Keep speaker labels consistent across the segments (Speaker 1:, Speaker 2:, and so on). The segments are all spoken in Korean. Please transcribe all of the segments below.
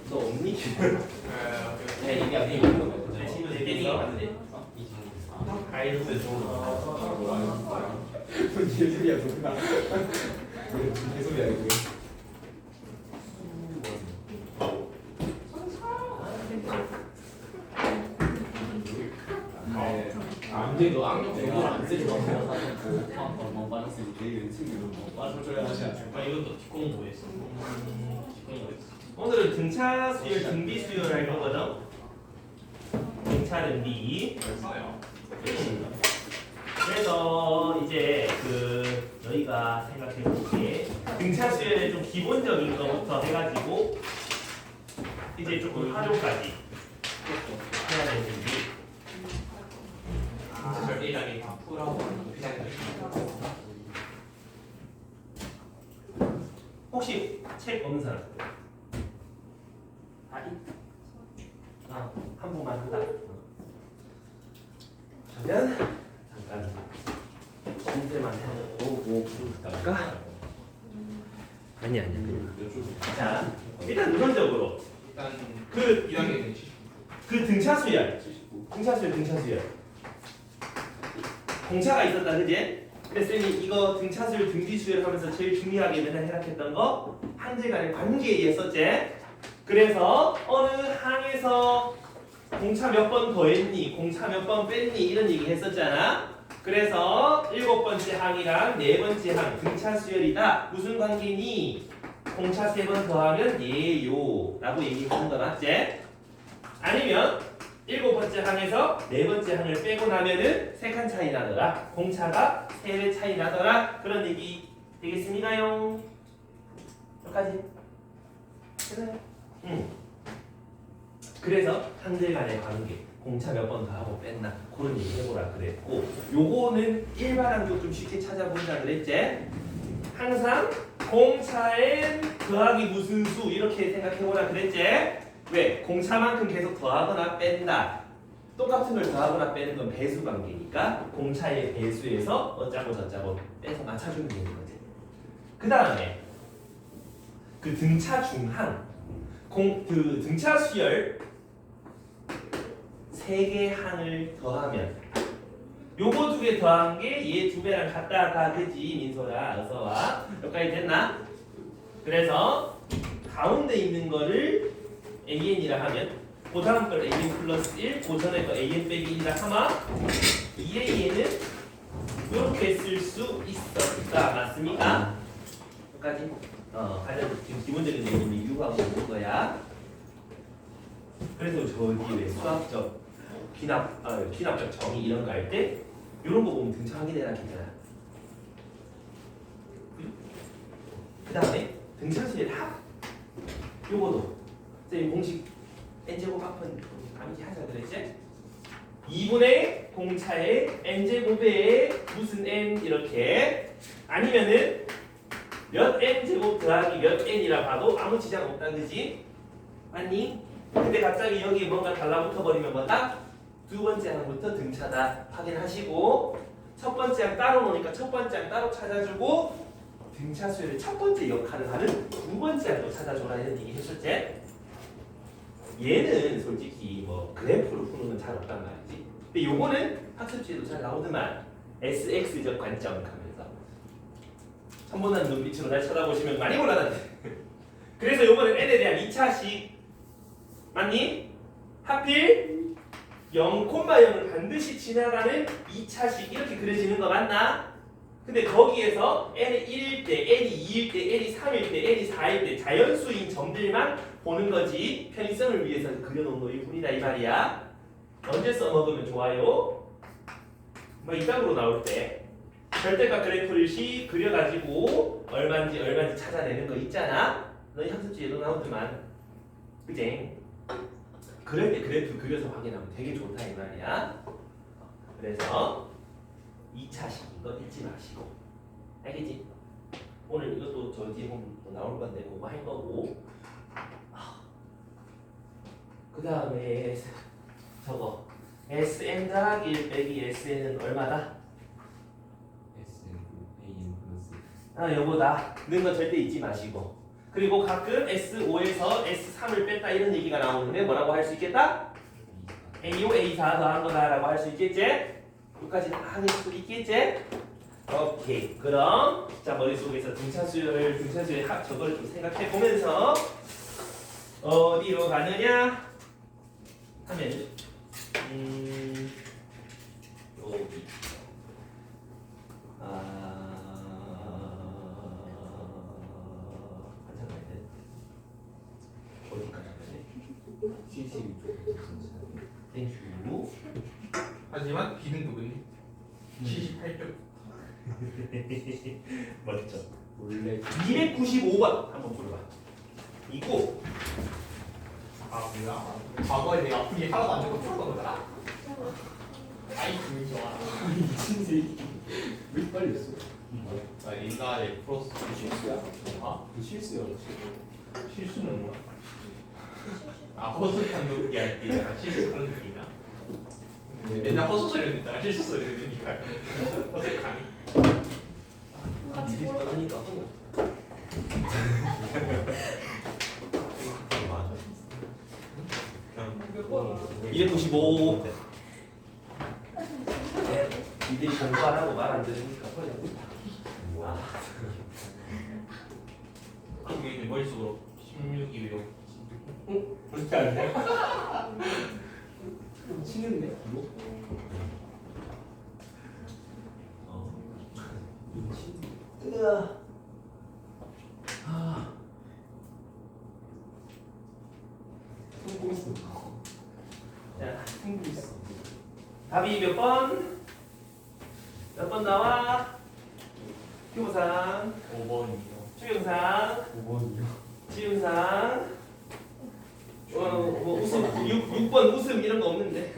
Speaker 1: 너 없니?
Speaker 2: 네, 이게 앞에 있는 거. 네, 친구 때리기 맞는데.
Speaker 1: 아이도
Speaker 3: 개소리야 소리나. 개소리야 이거.
Speaker 1: 안돼 너 악력 제대로 안 쓰지 마.
Speaker 2: 뭐 빠졌으니 내 연습으로 뭐 빠져.
Speaker 3: 저야 하지 않아.
Speaker 1: 이것도 뒷공 뭐했어? 오늘은 등차 수열, 등비 수열 할 거거든. 등차 등비. 그래서 이제 너희가 생각해 볼게. 등차 수열의 좀 기본적인 거부터 해가지고 이제 조금 활용까지 해야 되는지.
Speaker 2: 절대하게 다 풀하고
Speaker 1: 혹시 책 없는 사람? 한 부만 한다. 그러면 잠깐 문제만 해보고 볼까? 아니야. 자, 일단 우선적으로
Speaker 3: 일단
Speaker 1: 그
Speaker 3: 1학년은
Speaker 1: 등차 수열, 공차가 있었다, 그지? 근데 쌤이 이거 등차 수열, 등비 수열 하면서 제일 중요하게 맨날 해석했던 거 한들 간의 관계에 했었지? 그래서 어느 항에서 공차 몇 번 더했니, 공차 몇 번 뺐니 이런 얘기 했었잖아. 그래서 7번째 항이랑 4번째 항 등차 수열이다. 무슨 관계니? 공차 3번 더하면 예요 라고 얘기하는 거 맞지? 아니면 7번째 항에서 4번째 항을 빼고 나면은 3칸 차이 나더라. 공차가 3배 차이 나더라. 그런 얘기 되겠습니까요? 여기까지. 그래요? 그래서 항들 간의 관계, 공차 몇 번 더 하고 뺐나 그런 얘기 해보라 그랬고, 요거는 일반항도 좀 쉽게 찾아본다 그랬지? 항상 공차엔 더하기 무슨 수 이렇게 생각해보라 그랬지? 왜? 공차만큼 계속 더하거나 뺀다. 똑같은 걸 더하거나 빼는 건 배수 관계니까 공차의 배수에서 어짜고 저짜고 빼서 맞춰주면 되는 거지. 그 다음에 그 등차 중항, 등차 수열 3개 항을 더하면 요거 2개 더한 게 얘 2배랑 같다 그지 민소야 어서와. 여기까지 됐나? 그래서 가운데 있는 거를 AN이라 하면 그 다음 걸 AN 플러스 1, 그 전에 거 AN 빼기 1이라 하면 이 AN은 이렇게 쓸 수 있었다. 맞습니까? 여기까지 가장 지금 기본적인 얘기는 이유가 있는 거야. 그래서 저기 왜 수학적 귀납적 정의 이런 거 할 때 이런 거 보면 등차 확인해라 했잖아. 그 다음에 등차수의 합 요거도 쌤 공식 n제곱 합은 암기 하자 그랬지? 2분의 공차의 n제곱에 무슨 n 이렇게, 아니면은 몇 n제곱 더하기 몇 n이라 봐도 아무 지장 없다 그지? 맞니? 근데 갑자기 여기 뭔가 달라붙어 버리면 뭐다? 두 번째 항부터 등차다 확인하시고, 첫 번째 항 따로 놓으니까 첫 번째 항 따로 찾아주고, 등차 수열의 첫 번째 역할을 하는 두 번째 항도 찾아줘라 이런 얘기 했었지? 얘는 솔직히 뭐 그래프로 푸는 건 잘 없단 말이지. 근데 요거는 학습지에도 잘 나오더만 SX적 관점 하면서 천문한 눈빛으로 잘 쳐다보시면 많이 올라간대. 그래서 요거는 n에 대한 2차식 맞니? 하필 0,0을 반드시 지나가는 2차식 이렇게 그려지는 거 맞나? 근데 거기에서 n이 1일 때, n이 2일 때, n이 3일 때, n이 4일 때 자연수인 점들만 보는 거지 편의성을 위해서 그려놓은 거일 뿐이다 이 말이야. 언제 써먹으면 좋아요? 뭐 이따구로 나올 때 절대값 그래프를 그려가지고 얼마인지 찾아내는 거 있잖아. 너희 학습지에도 나오더만 그제? 그럴 때 그래프 그려서 확인하면 되게 좋다 이 말이야. 그래서 2차식인 거 잊지 마시고, 알겠지? 오늘 이것도 저 뒤에 보면 또 나올 건데 그거 할 거고, 그 다음에 저거 Sn 더하기 1 빼기 Sn은 얼마다?
Speaker 2: SN AN 플러스
Speaker 1: 요거다. 넣은 거 절대 잊지 마시고, 그리고 가끔 S5에서 S3을 뺐다 이런 얘기가 나오는데 뭐라고 할 수 있겠다? A5, A4 더한 거다라고 할 수 있겠지? 여기까지 다 하실 수 있겠지? 오케이. 그럼 자 머릿속에서 등차수열 저거를 좀 생각해 보면서 어디로 가느냐 하면 여기 한참 가야 돼. 어디까지 가야 돼?
Speaker 3: 72쪽.
Speaker 1: 땡큐.
Speaker 2: 하지만 비등급은 78점.
Speaker 1: 멋져.
Speaker 3: 원래
Speaker 1: 295번 한번 불러봐. 이거
Speaker 2: 아 뭐야? 과거에 내가 아픈 게 하나도 안 되고 풀었던 거잖아. 아이 기분 좋아.
Speaker 3: 미친 새끼. 왜 빨렸어?
Speaker 2: 아 인간의 플러스
Speaker 3: 실수야?
Speaker 2: 아
Speaker 3: 그 실수야.
Speaker 2: 실수는 뭐야? 아 허술한 느낌이 아니라 실수하는 느낌이야. 맨날 허수 소리를 듣다가 실수 소리를 들으니까 어색하니.
Speaker 1: 같이 하니까 295. 니들이 공부 안 하고 말 안 들으니까 소리 안 듣다. 와.
Speaker 2: 그게 머릿속으로 16이요.
Speaker 1: 그렇게 안 돼?
Speaker 3: 치는데? 뭐?
Speaker 1: 으아. 아.
Speaker 3: 성공 있어.
Speaker 1: 자, 승부 있어. 답이 몇 번? 몇 번 나와? 교보상,
Speaker 2: 5번이요.
Speaker 1: 추경상,
Speaker 3: 5번이요.
Speaker 1: 지훈상. 뭐 웃음 6번 웃음 이런 거 없는데.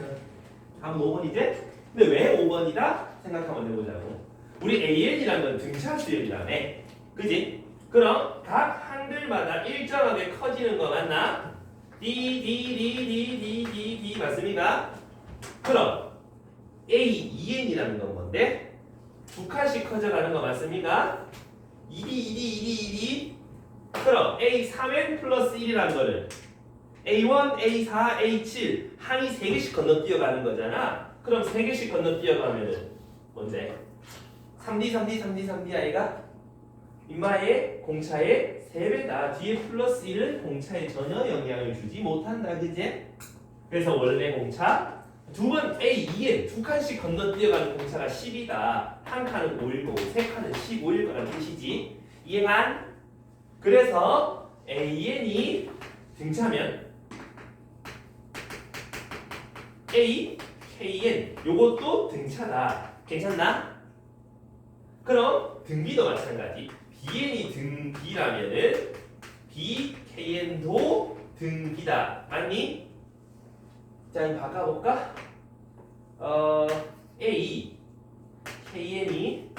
Speaker 1: 다음 5번이지? 근데 왜 5번이다? 생각 한번 해보자고. 우리 AN이라는 건 등차 수열이라며. 그지? 그럼 각 한글마다 일정하게 커지는 거 맞나? D 맞습니까? 그럼 A, 2N이라는 건 뭔데? 두 칸씩 커져가는 거 맞습니까? 2D. 그럼 A 3N 플러스 1이라는 거는 A1, A4, A7 항이 3개씩 건너뛰어가는 거잖아. 그럼 3개씩 건너뛰어가면은 뭔데? 3D 아이가? 인마의 공차의 3배다. 뒤에 플러스 1은 공차에 전혀 영향을 주지 못한다. 그지? 그래서 원래 공차 두 번 A, 2N 두 칸씩 건너뛰어가는 공차가 10이다. 한 칸은 5일 거고 세 칸은 15일 거라는 뜻이지. 이해만? 그래서 AN이 등차면 A, KN 요것도 등차다. 괜찮나? 그럼 등비도 마찬가지. BN이 등비라면은 BKN도 등비다. 맞니? 자, 한번 바꿔볼까? A, KN이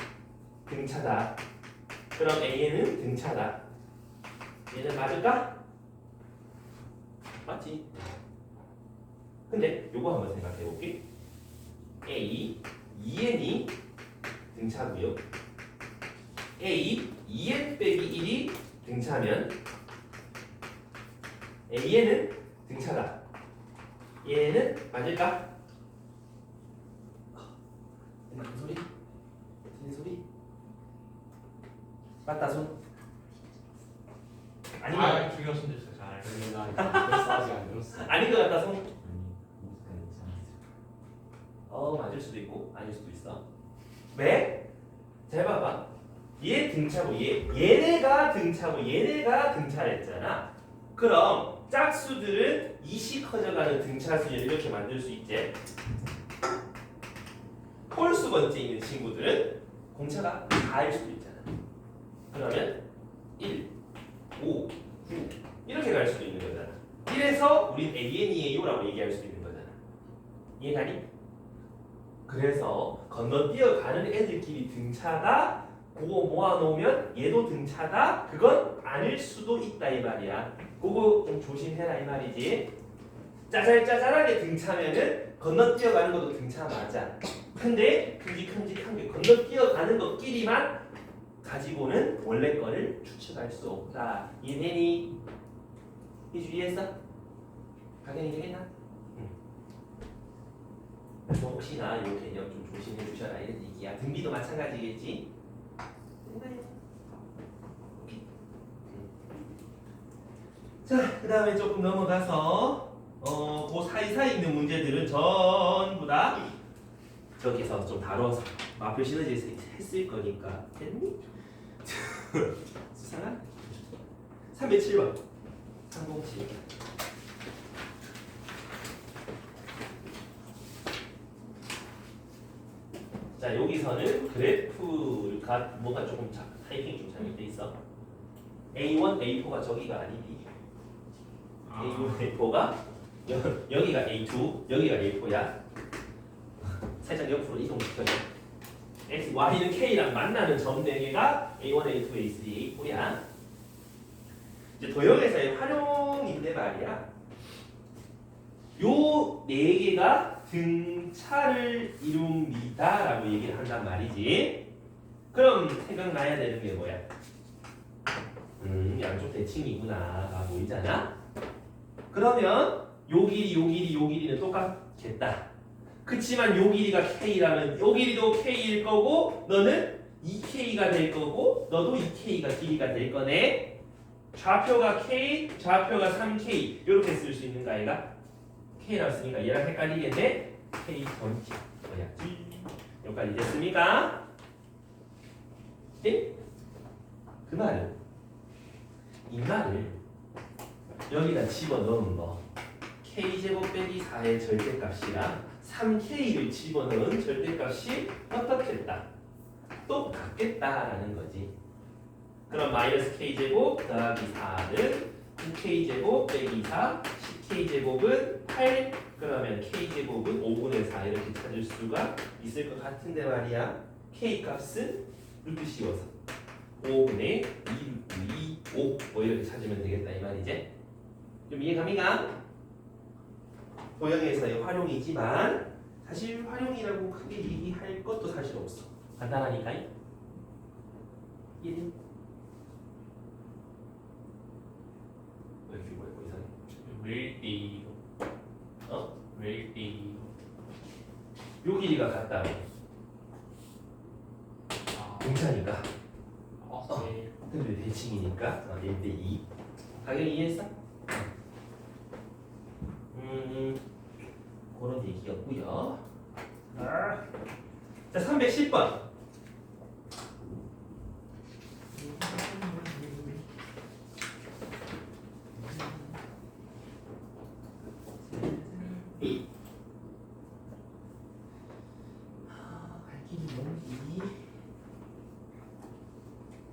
Speaker 1: 등차다. 그럼 AN은 등차다. 얘는 맞을까? 맞지? 근데 요거 한번 생각해 볼게. A, 2N이 등차고요. A, 2N 빼기 1이 등차면 AN은 등차다. 얘는 맞을까? 무슨 소리? 무슨 소리? 맞다 손. 아닌 것 같다.
Speaker 2: 중요 손댔어 잘.
Speaker 3: 근데 나 이거 벌써 아직 안 들었어.
Speaker 1: 아닌 것 같다 손. 맞을 수도 있고 아닐 수도 있어. 왜? 잘 봐봐. 얘 등차고 얘네가 등차고 얘네가 등차랬잖아. 그럼 짝수들은 2씩 커져가는 등차수를 이렇게 만들 수 있지. 홀수 번째 있는 친구들은 공차가 4일 수도 있잖아. 그러면 1, 5, 9 이렇게 갈 수도 있는 거잖아. 이래서 우린 AN이에요라고 얘기할 수도 있는 거잖아. 이해가니? 그래서 건너뛰어 가는 애들끼리 등차다. 그거 모아놓으면 얘도 등차다. 그건 아닐 수도 있다 이 말이야. 그거 좀 조심해라 이 말이지. 짜잘짜잘하게 등차면은 건너뛰어 가는 것도 등차 맞아. 근데 큼직큼직한 게 건너뛰어 가는 것끼리만 가지고는 원래 거를 추측할 수 없다. 이해되니? 이주 이해했어? 당연히 되겠나? 응. 그래서 혹시나 이 개념 좀 조심해 주셔라 이런 얘기야. 등비도 마찬가지겠지? 자, 그 다음에 조금 넘어가서 그 사이사이 있는 문제들은 전부 다 저기서 좀 다뤄서 마표 시너지에서 했을 거니까 됐니? 수상한? 307번 307 자, 여기서는 그래프가 뭔가 조금 타이핑이 좀 잘못돼 있어. A1, A4가 저기가 아니니. A1, A4가 여기가 A2, 여기가 A4야. 살짝 옆으로 이동시켜줘. X, Y는 K랑 만나는 점 4개가 A1, A2, A3, A4야. 이제 도형에서의 활용인데 말이야. 요 4개가 등차를 이룹니다 라고 얘기를 한단 말이지. 그럼 생각나야 되는 게 뭐야? 양쪽 대칭이구나가 보이잖아. 그러면 요 길이는 똑같겠다. 그치만 요 길이가 K라면 요 길이도 K일 거고 너는 2K가 될 거고 너도 2K가 길이가 될 거네. 좌표가 K, 좌표가 3K 이렇게 쓸 수 있는 거 아이가? K라고 쓰니까 얘랑 헷갈리겠네? K 전체 뭐야지? 여기까지 됐습니까? 네? 그 말은 이 말을 여기다 집어넣은 거 K제곱 빼기 4의 절대값이랑 3K를 집어넣은 절대값이 어떻겠다? 똑같겠다라는 거지. 그럼 마이너스 K제곱 더하기 4는 9K제곱 빼기 4 10K제곱은 8 그러면 K제곱은 5분의 4 이렇게 찾을 수가 있을 것 같은데 말이야. K값은 루트 씌워서 5분의 2, 5 뭐 이렇게 찾으면 되겠다 이 말이지. 좀 이해갑니까? 도형에서의 활용이지만 사실 활용이라고 크게 얘기할 것도 사실 없어. 간단하니까. 1인 왜 이렇게 뭐야 이상해?
Speaker 2: 웰디
Speaker 1: 어?
Speaker 2: 웰디
Speaker 1: 요 길이가 같다며. 공차니까.
Speaker 2: 네.
Speaker 1: 근데 대칭이니까 1대2 당연히 이해했어? 그런 얘기였고요. 자 310번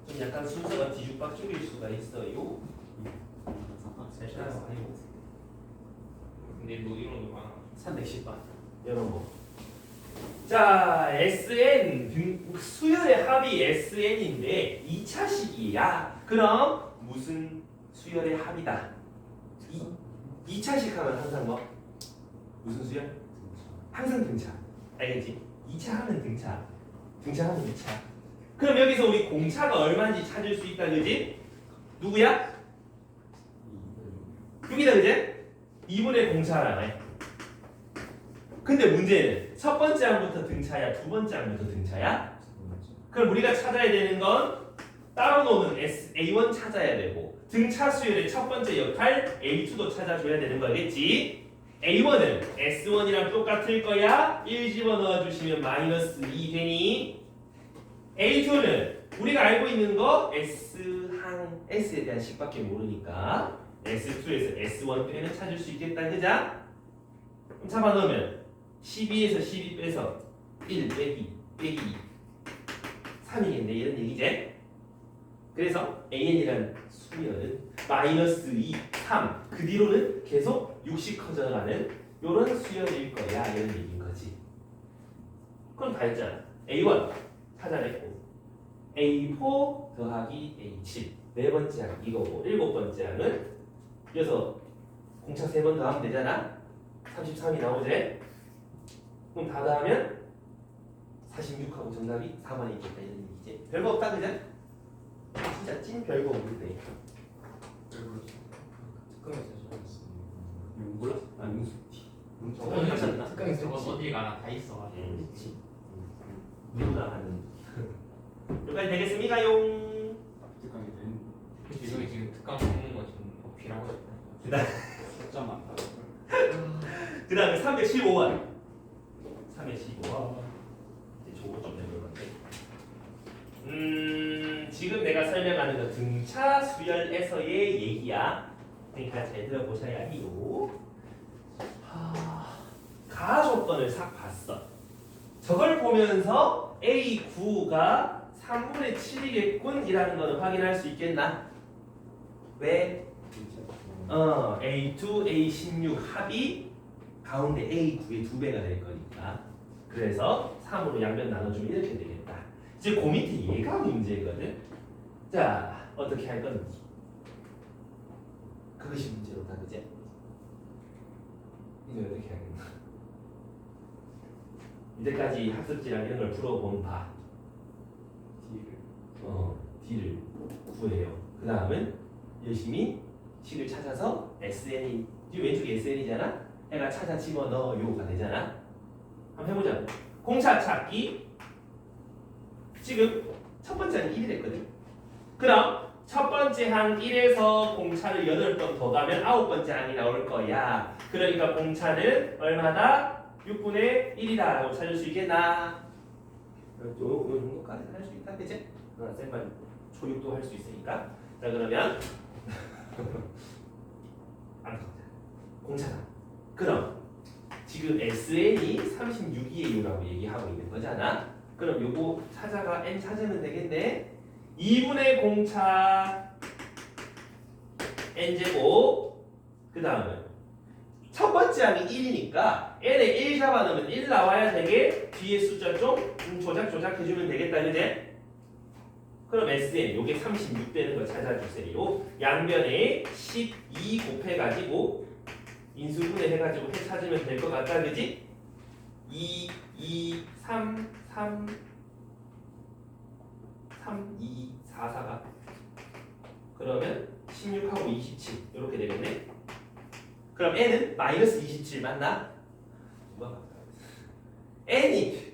Speaker 1: 좀 약간 순서가 뒤죽박죽일 수가 있어요.
Speaker 2: 근데 뭐 이런 거 많아.
Speaker 1: 310번 이런 거. 자 SN 수열의 합이 SN인데 2차식이야. 그럼 무슨 수열의 합이다? 2차식 하면 항상 뭐? 무슨 수열? 항상 등차. 알겠지? 2차 하면 등차. 등차하면 2차. 그럼 여기서 우리 공차가 얼마인지 찾을 수 있다 그지? 누구야? 6이다 그지? 2분의 공차라네. 근데 문제는 첫 번째 항부터 등차야, 두 번째 항부터 등차야? 그럼 우리가 찾아야 되는 건 따로 노는 A1 찾아야 되고 등차 수열의 첫 번째 역할 A2도 찾아줘야 되는 거겠지? A1은 S1이랑 똑같을 거야. 1 집어넣어 주시면 마이너스 2 되니 A2는 우리가 알고 있는 거 S에 대한 식밖에 모르니까 S2에서 S1 빼면 찾을 수 있겠다 그자? 그럼 잡아넣으면 12에서 12 빼서 1 빼기 3이겠네 이런 얘기지? 그래서 AN이라는 수열은 마이너스 2, 3 그 뒤로는 계속 60 커져가는 이런 수열일 거야 이런 얘기인 거지. 그럼 다 했잖아. A1 찾아냈고 A4 더하기 A7 네 번째 항 이거고 일곱 번째 항은 이어서 공차 3번 더하면 되잖아. 33이 나오지? 그럼 다 더하면 46하고 정답이 4번이 있겠다 이런 얘기지. 별거 없다 그죠? 진짜 찐 별거 없는데.
Speaker 3: 몰라? 아 용수티.
Speaker 1: 저번에 하셨나?
Speaker 3: 특강에서
Speaker 2: 저거
Speaker 3: 했지.
Speaker 2: 어디 가나 다 있어가지고.
Speaker 3: 했지.
Speaker 1: 누구나 하는. 여기까지 되겠습니까용?
Speaker 3: 특강이 된
Speaker 2: 지금 특강 뽑는 거 지금 어필하고 싶어.
Speaker 3: 숫자만.
Speaker 1: 그 다음에 315원. 315원. 이제 저거 좀 내볼 건데. 지금 내가 설명하는 거 등차 수열에서의 얘기야. 그러니까 잘 들어보셔야 해요. 가 조건을 싹 봤어. 저걸 보면서 A9가 3분의 7이겠군 이라는 거는 확인할 수 있겠나? 왜? A2, A16 합이 가운데 A9의 2배가 될 거니까. 그래서 3으로 양변 나눠주면 이렇게 되겠다. 이제 그 밑에 얘가 문제거든. 자, 어떻게 할 건지. 그것이 문제로다, 그제? 이제 어떻게 하겠나? 이제까지 학습지랑 이런 걸 풀어본 바. D를 구해요. 그 다음은 열심히 C를 찾아서 SN이, 왼쪽에 SN이잖아? 해가 찾아 집어넣어요가 되잖아? 한번 해보자. 공차 찾기. 지금 첫 번째 항이 1이 됐거든? 그럼 첫 번째 항 1에서 공차를 8번 더 가면 9번째 항이 나올 거야. 그러니까 공차는 얼마다? 6분의 1이다 라고 찾을 수 있겠나? 요 정도까지 할 수 있다, 그치? 쌤만 초육도 할 수 있으니까. 자, 그러면 공차다. 그럼 지금 SN이 36이에요라고 얘기하고 있는 거잖아. 그럼 요거 찾아가 n 찾으면 되겠네. 2분의 공차 n제곱. 그 다음은 첫 번째 항이 1이니까 n에 1 잡아넣으면 1 나와야 되게 뒤에 숫자 좀 조작해주면 되겠다, 그제? 그럼 SN 요게 36 되는 거 찾아주세요. 양변에 12 곱해가지고 인수분해 해가지고 해 찾으면 될 것 같다, 그지? 2, 2, 3, 3, 3, 2, 4, 4가 그러면 16하고 27 이렇게 되겠네. 그럼 n은 마이너스 27 맞나? 누가 맞다? n이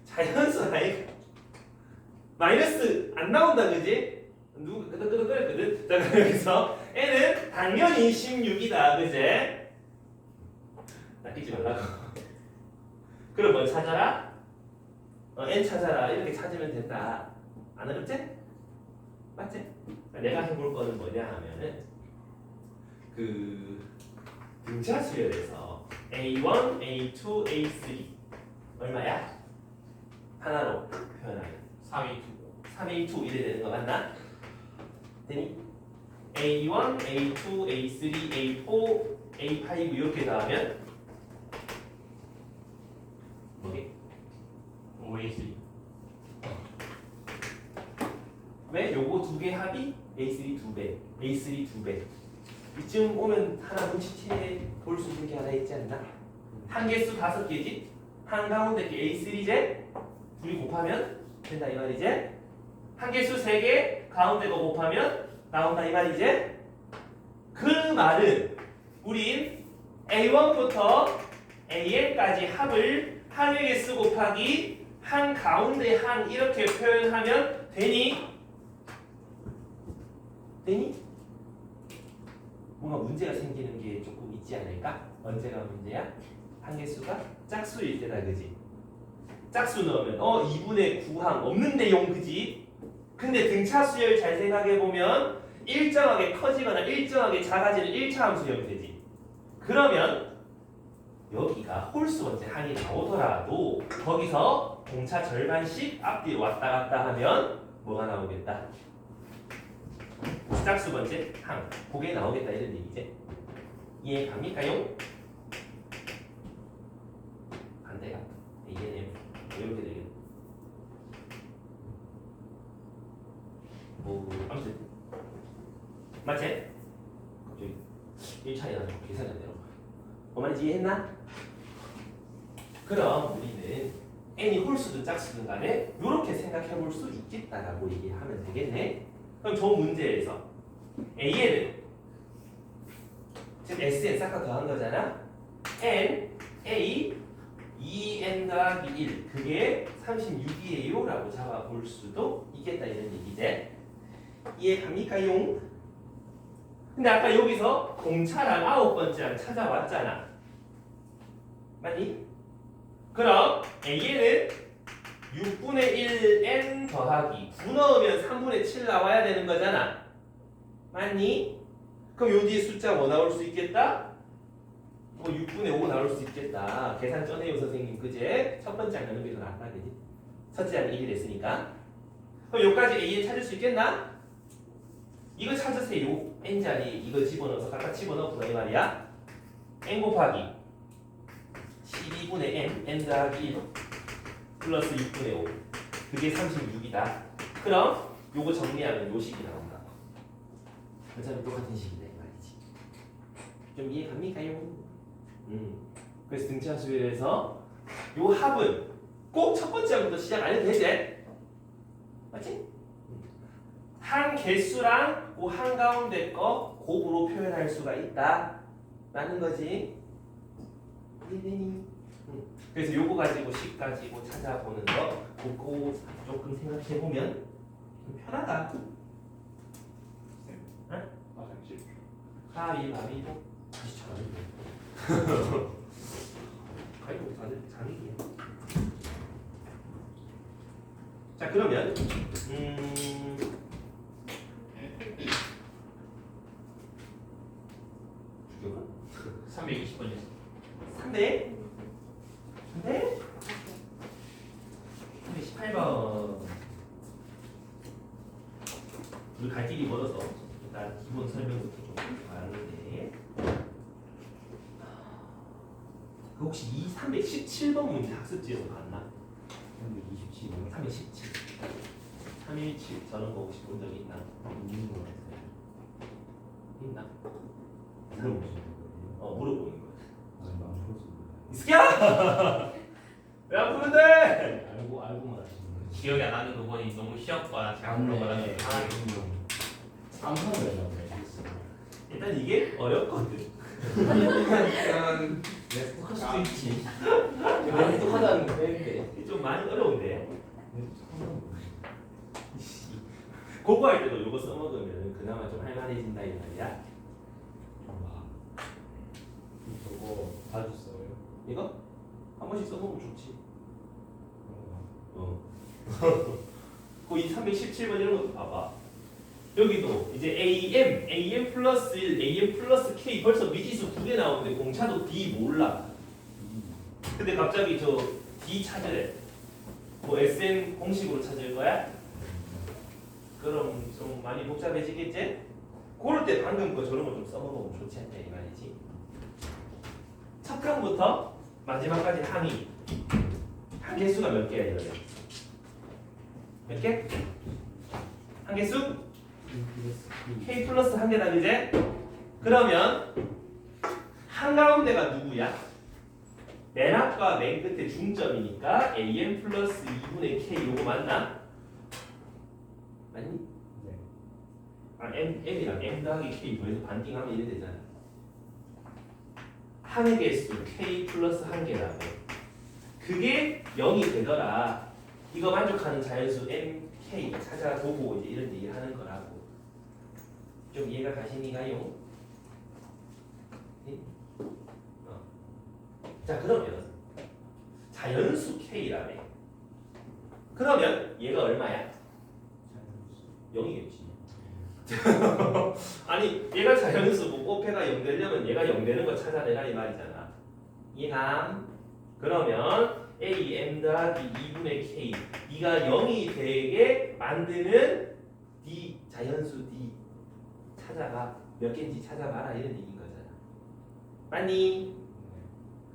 Speaker 1: 자연수 아이가 마이너스 안 나온다, 그지? 누구 끄덕끄덕거렸거든. 자, 그럼 여기서 n은 당연히 16이다, 그지? 낚이지 말라고. 그럼 뭘 찾아라? n 찾아라. 이렇게 찾으면 된다. 안 어렵지? 맞지? 내가 해볼 거는 뭐냐 하면은 그 등차 수열에서 A1, A2, A3 얼마야? 하나로 표현하면 3A2 이래 되는 거 맞나? 되니? A1, A2, A3, A4, A5 이렇게 나오면 뭐게?
Speaker 2: OA3.
Speaker 1: 왜? 요거 두 개 합이 A3 2배, A3 2배. 이쯤 오면 하나 눈치채 볼 수 있는 게 하나 있지 않나? 한 개수 5개지? 한 가운데 게 A3제? 둘이 곱하면 된다 이 말이지? 한 개수 3개, 가운데 거 곱하면 나온다 이 말이지? 그 말은 우린 A1부터 AN까지 합을 한 개수 곱하기 한 가운데 한 이렇게 표현하면 되니? 되니? 뭔가 문제가 생기는 게 조금 있지 않을까? 언제가 문제야? 한 개수가 짝수일 때다, 그지? 짝수 넣으면 2분의 9항 없는데 용, 그지? 근데 등차 수열 잘 생각해보면 일정하게 커지거나 일정하게 작아지는 1차 함수형 되지. 그러면 여기가 홀수 번째 항이 나오더라도 거기서 공차 절반씩 앞뒤로 왔다 갔다 하면 뭐가 나오겠다? 짝수 번째 항, 그게 나오겠다 이런 얘기지. 이해 갑니까요? 반대가 ANM 이렇게 되겠네. 뭐 아무튼 맞지? 갑자기 1차에 나서 계산이 안 되는 거야. 어머니 이해했나? 그럼 우리는 n이 홀수든 짝수든 간에 이렇게 생각해 볼 수 있겠다라고 얘기하면 되겠네. 그럼 저 문제에서 A에는 지금 SN 싹 다 더한 거잖아. N, A, 2N 더하기 1 그게 36이에요 라고 잡아볼 수도 있겠다 이런 얘기지. 이해 갑니까용? 근데 아까 여기서 공차랑 9번째랑 찾아왔잖아. 맞니? 그럼 A에는 6분의 1N 더하기 9 넣으면 3분의 7 나와야 되는 거잖아. 맞니? 그럼 요 뒤에 숫자 뭐 나올 수 있겠다? 6분의 5 나올 수 있겠다. 계산 쩌네요 선생님 그제? 첫 번째 하는 게 더 낫다 그지? 첫째 하는 1이 됐으니까. 그럼 여기까지 A에 찾을 수 있겠나? 이거 찾으세요. N자리 이거 집어넣어서 각각 집어넣고 이 말이야. N 곱하기 12분의 N 더하기 1 플러스 6분의 5 그게 36이다. 그럼 요거 정리하면 요 식이 나온다. 어차피 똑같은 식이다 이 말이지. 좀 이해 갑니까요? 그래서 등차수열에서 요 합은 꼭 첫 번째 항부터 시작 안 해도 되지? 맞지? 한 개수랑 그 한가운데 거 곱으로 표현할 수가 있다 라는 거지. 이해되니? 그래서 요거 가지고 식 가지고 찾아보는 거 그거 조금 생각해보면 좀 편하다.
Speaker 2: 화장실.
Speaker 1: 가위바위보. 가위바위보 다들 잘이기야. 자 그러면 죽여봐.
Speaker 2: 320번이었어.
Speaker 1: 3대 3대 318번. 우리 갈 길이 멀어서 일단 기본 설명부터 좀 가는데 그 혹시 이 317번 문제 학습지에서 봤나?
Speaker 3: 327.
Speaker 1: 317 317 저런 거 혹시 본 적 있나?
Speaker 3: 있는 거 같아요.
Speaker 1: 있나?
Speaker 3: 물어보시는 거예요?
Speaker 1: 물어보는 거야.
Speaker 3: 아니, 안 풀었습니다.
Speaker 1: 이 새끼야! 왜 안 푸는데?
Speaker 3: 알고만 하시는 거예요.
Speaker 2: 기억이 안 나는 거 보니 너무 시험과 잘 물어봐라.
Speaker 3: 암산을 하려고 했어요.
Speaker 1: 일단 이게 어렵거든.
Speaker 3: 일단 내 똑할 수도 있지. 내가 똑하다는 거 빼는데.
Speaker 1: 이게 좀 많이 어려운데. 공부할 때도 이거 써먹으면 그나마 좀 할만해진다 이 말이야.
Speaker 3: 저거 자주 써요.
Speaker 1: 이거 한 번씩 써보면 좋지. 이 317번 이런 것도 봐봐. 여기도 이제 AM 플러스 1, AM 플러스 K 벌써 미지수 2개 나오는데 공차도 D 몰라. 근데 갑자기 저 D 찾으래. 뭐 SN 공식으로 찾을 거야? 그럼 좀 많이 복잡해지겠지? 그럴 때 방금 거 저런 거 좀 써먹으면 좋지 않냐 이 말이지. 첫 칸부터 마지막까지 항이 한 개수가 몇 개야 이러면? 몇 개? 한 개수? K 플러스 한 개다 이제? 그러면 한가운데가 누구야? 맨 앞과 맨 끝에 중점이니까 AM 플러스 2분의 K 요거 맞나? 맞니?
Speaker 3: 네.
Speaker 1: M이랑 M 더하기 K 더해서 반띵하면 이래 되잖아. 항의 개수 K 플러스 한 개라고. 그게 0이 되더라. 이거 만족하는 자연수 M, K 찾아보고 이제 이런 얘기를 하는 거라고. 좀 이해가 가시니까요? 네? 자 그러면 자연수 K라며. 그러면 얘가 얼마야? 0이겠지. 아니 얘가 자연수고 곱해가 0 되려면 얘가 0 되는 거 찾아내라 이 말이잖아. 이해감? 그러면 A, M 더하기 2분의 K 네가 0이 되게 만드는 D, 자연수 D 찾아가. 몇 개인지 찾아봐라 이런 얘기인 거잖아. 맞니?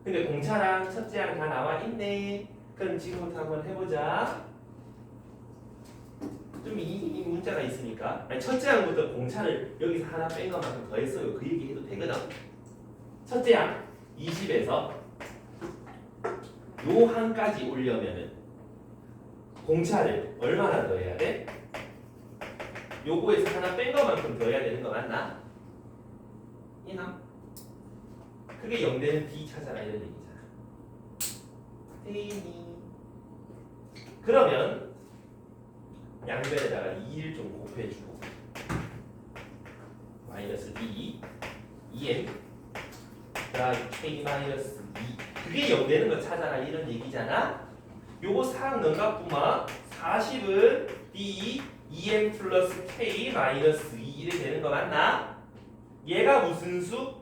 Speaker 1: 근데 공차랑 첫째랑 다 나와 있네. 그럼 지금부터 한번 해보자. 좀 이 문자가 있으니까 아니 첫째 항부터 공차를 여기서 하나 뺀 것만큼 더했어요. 그 얘기 해도 되거든. 첫째 항 20에서 요 항까지 오려면은 공차를 얼마나 더해야 돼? 요거에서 하나 뺀 것만큼 더해야 되는 거 맞나? 이나? 그게 0 되는 D 찾아라 이런 얘기잖아. 데이니. 그러면 양변에다가 2를 좀 곱해주고 마이너스 D 2M 그다음 K 마이너스 2 그게 0 되는 거 찾아라 이런 얘기잖아. 요거 사항 능각분마 40은 D 2M 플러스 K 마이너스 2 이렇게 되는 거 맞나? 얘가 무슨 수?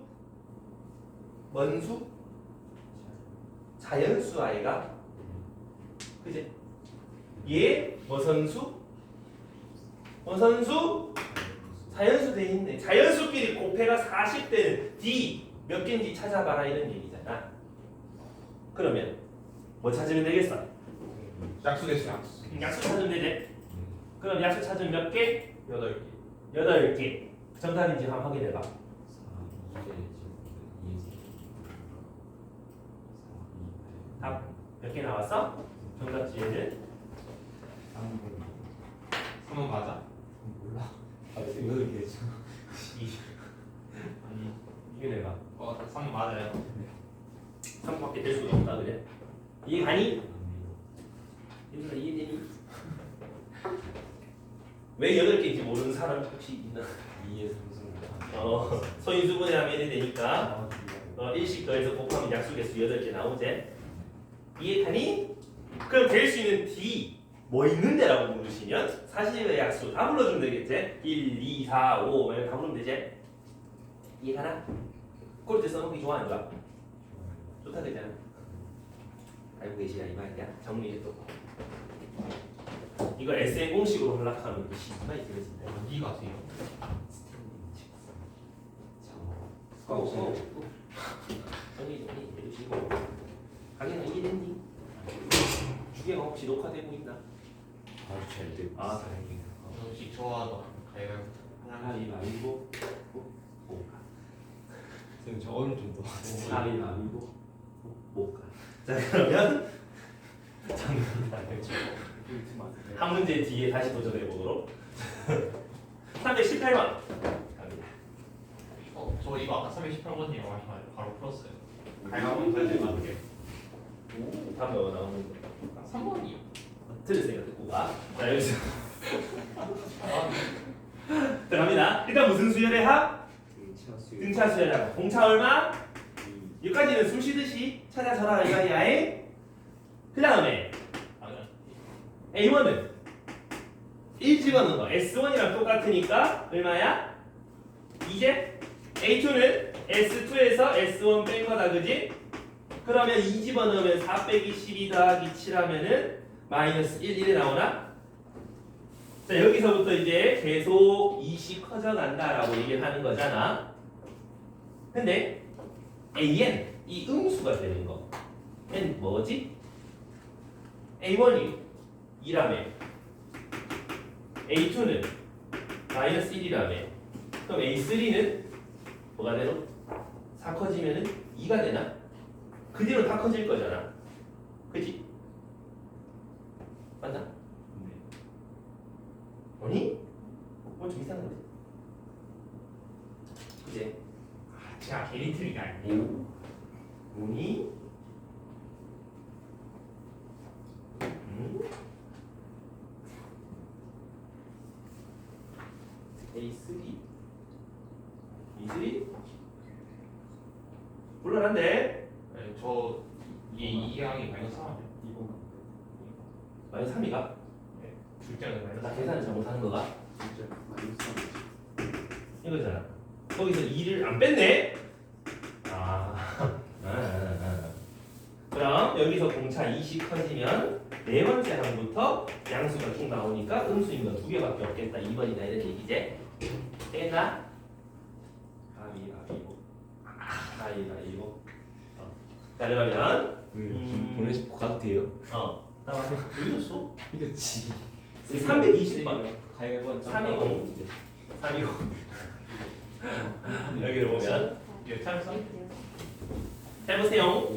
Speaker 1: 뭔 수? 자연수 아이가? 그지? 얘 뭐선수? 뭐선수? 자연수 돼 있네. 자연수끼리 곱해가 40되는 D 몇 개인지 찾아봐라 이런 얘기잖아. 그러면 뭐 찾으면 되겠어?
Speaker 2: 약수겠어 약수.
Speaker 1: 약수 찾으면 되지? 그럼 약수 찾으면 몇 개?
Speaker 2: 8개.
Speaker 1: 8개. 정답인지 한번 확인해봐. 답 몇 개 나왔어? 정답 지혜는?
Speaker 2: 3번 맞아?
Speaker 3: 몰라. 아, 이거 얘기했죠.
Speaker 1: 아니 이게 내가
Speaker 2: 3번 맞아요.
Speaker 1: 3밖에 될 수가 없다 그래? 이해 가니? 얘들아 이해되니? 왜 8개인지 모르는 사람 혹시 있나?
Speaker 3: 2의 3승을
Speaker 1: 소인수분해 하면 이래 되니까 일식 더해서 곱하면 약수개수 8개 나오지? 이해 가니? 그럼 될 수 있는 D 뭐 있는데? 라고 물으시면 사실의 약수 다 불러주면 되겠지? 1, 2, 4, 5 이렇게 다 부르면 되지? 이해 가나? 꼴대 써먹기 좋아하는 거야? 좋다 그잖아. 알고 계시냐 이 말이야. 정리해 또. 이거 SN 공식으로 연락하면 그 시간이 길어진다.
Speaker 2: 어디 가세요?
Speaker 1: 정리 해주시고. 강의는 이해됐니? 주계가 혹시 녹화되고 있나?
Speaker 3: 아주 잘 되고
Speaker 1: 아,
Speaker 3: 있어요.
Speaker 1: 다행이네.
Speaker 2: 음식 좋아하다. 내가
Speaker 1: 가위바위보. 못 가.
Speaker 3: 선생님 저 어느 정도
Speaker 1: 가위바위보. 못 가. 자 그러면 정답 한 문제 뒤에 다시 도전해 보도록. 318번 갑니다.
Speaker 2: 저 이거 아까 318번이라고 하시면 바로 풀었어요. 가위바위보 할 때 맞게.
Speaker 1: 오, 다음에 뭐 나오는 거.
Speaker 2: 3번이요.
Speaker 1: 틀렸으니까 듣고 가. 자 여기서 들어갑니다. 일단 무슨 수열의 합? 등차 수열의 합. 공차 얼마? 여기까지는 숨 쉬듯이 찾아서라 이거야에. 그 다음에 A1은 1 집어넣은 거 S1이랑 똑같으니까 얼마야? 이제 A2는 S2에서 S1 뺀 거다 그지? 그러면 2 집어넣으면 4 빼기 12 더하기 7 하면은 마이너스 1 이래 나오나? 자 여기서부터 이제 계속 2씩 커져간다라고 얘기를 하는 거잖아. 근데 AN 이 음수가 되는 거 N 뭐지? A1이 2라며 A2는 마이너스 1이라며 그럼 A3는 뭐가 되노? 4 커지면은 2가 되나? 그 뒤로 다 커질 거잖아. 그치? 맞나? 아니? 좀 이상한데? 그치?
Speaker 2: 제가 괜히 틀린 게 아니에요.
Speaker 1: 오니? A3 E3 곤란한데?
Speaker 2: 네, 저 이항이 마이너스 3이요.
Speaker 1: 마이너스 3이가?
Speaker 2: 줄자는 마이너스
Speaker 1: 나
Speaker 2: 3.
Speaker 1: 계산을 잘못하는 거가? 이거잖아. 거기서 2를 안 뺐네? 그럼 여기서 공차 2씩 커지면 네 번째 항부터 양수가 쭉 나오니까 음수인 건 2개밖에 없겠다. 2번이다 이런 얘기지? 되겠나? 가위바위보. 가위바위보. 자 그러면
Speaker 3: 보내시고 가도 돼요?
Speaker 1: 나 맞아. 왜 줬어?
Speaker 3: 이거지
Speaker 1: 320번.
Speaker 3: 가위바위보
Speaker 1: 320. 320. 여기를 보면
Speaker 2: 이거 참석?
Speaker 1: 해보세요.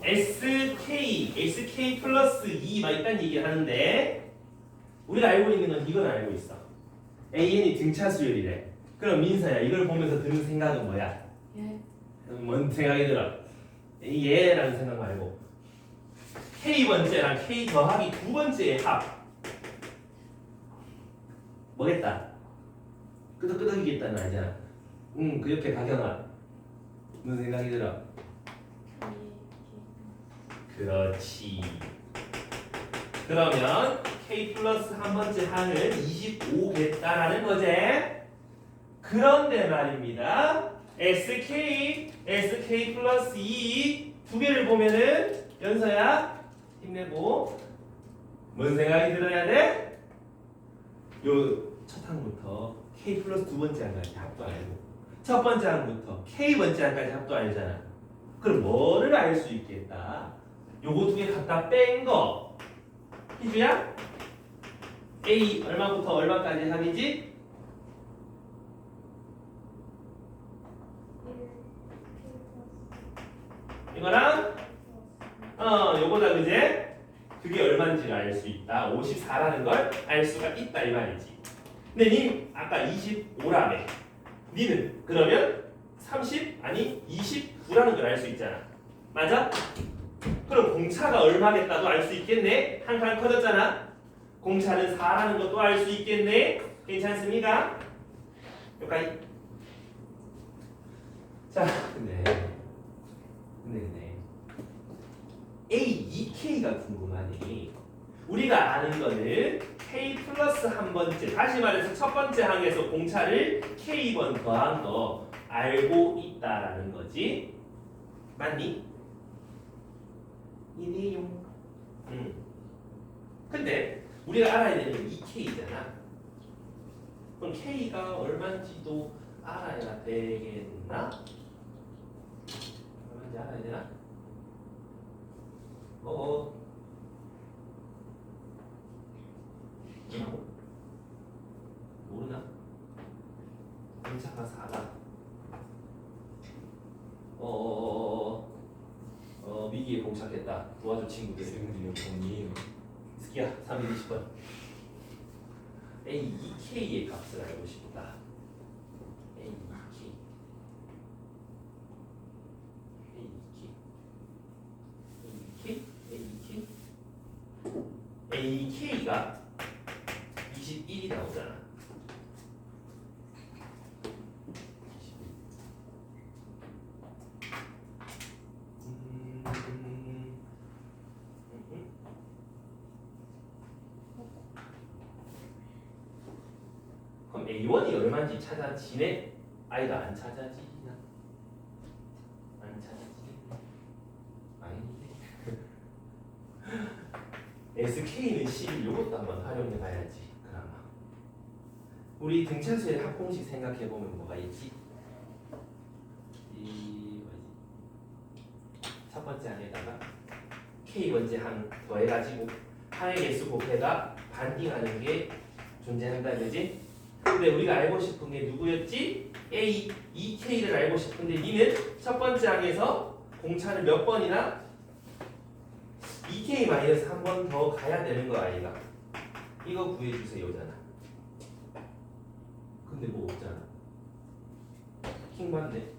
Speaker 1: SK 플러스 2막 있다는 얘기를 하는데 우리가 알고 있는 건 이건 알고 있어. AN이 등차 수열이래. 그럼 민서야 이걸 보면서 드는 생각은 뭐야?
Speaker 4: 예.
Speaker 1: 뭔 생각이 들어? 얘라는 생각 말고 K번째랑 K 더하기 두 번째의 합 뭐겠다? 끄덕끄덕이겠다는 알잖아. 그 옆에 박영아 무슨 생각이 들어? 그렇지. 그러면 K 플러스 한 번째 항은 25겠다라는 거지. 그런데 말입니다. SK 플러스 2 두 개를 보면은 연서야 힘내고 뭔 생각이 들어야 돼? 요 첫 항부터 K 플러스 두 번째 항까지 합도 알고 첫 번째 항부터 K 번째 항까지 합도 알잖아. 그럼 뭐를 알 수 있겠다? 요거 두 개 갖다 뺀 거. 희주야? A 얼마부터 얼마까지 합이지? 이거랑 요거다 그제? 그게 얼마인지를 알 수 있다. 54라는 걸 알 수가 있다 이 말이지. 근데 님 아까 25라며. 니는 그러면 30 아니 29라는 걸 알 수 있잖아. 맞아? 그럼 공차가 얼마겠다도 알 수 있겠네. 한 칸 커졌잖아. 공차는 4라는 것도 알 수 있겠네. 괜찮습니까? 여기까지. 자, 근데 A2K가 궁금하니 우리가 아는 거는 K 플러스 한 번째 다시 말해서 첫 번째 항에서 공차를 K번 더한 거 알고 있다라는 거지. 맞니? 이 내용. 근데 우리가 알아야 되는 건 2K잖아. 그럼 K가 얼마인지도 알아야 되겠나? 얼마인지 알아야 되나? 모르나? 공차가 4다. 위기에 봉착했다. 도와줘 친구들.
Speaker 3: 선생님이 본이에요.
Speaker 1: 스키야 320번. A2K의 값을 알고 싶다. A2K. AK가 21이 나오잖아. 그럼 A1이 얼마인지 찾아지네? 아이가 안 찾아지나? 안 찾아지네? 아닌데. SK는 11 요것도 한번 활용해 봐야지. 그나마 우리 등차수의 합공식 생각해 보면 뭐가 있지? 이 뭐지? 첫 번째 항에다가 K 번째 항 더해가지고 항의 개수 곱해가 반딩하는 게 존재한다 그지? 근데 우리가 알고 싶은 게 누구였지? A 2K를 알고 싶은데 니는 첫 번째 항에서 공차를 몇 번이나 2K 마이너스 한 번 더 가야 되는 거 아이가? 이거 구해주세요잖아. 근데 뭐 없잖아. 킹 맞네.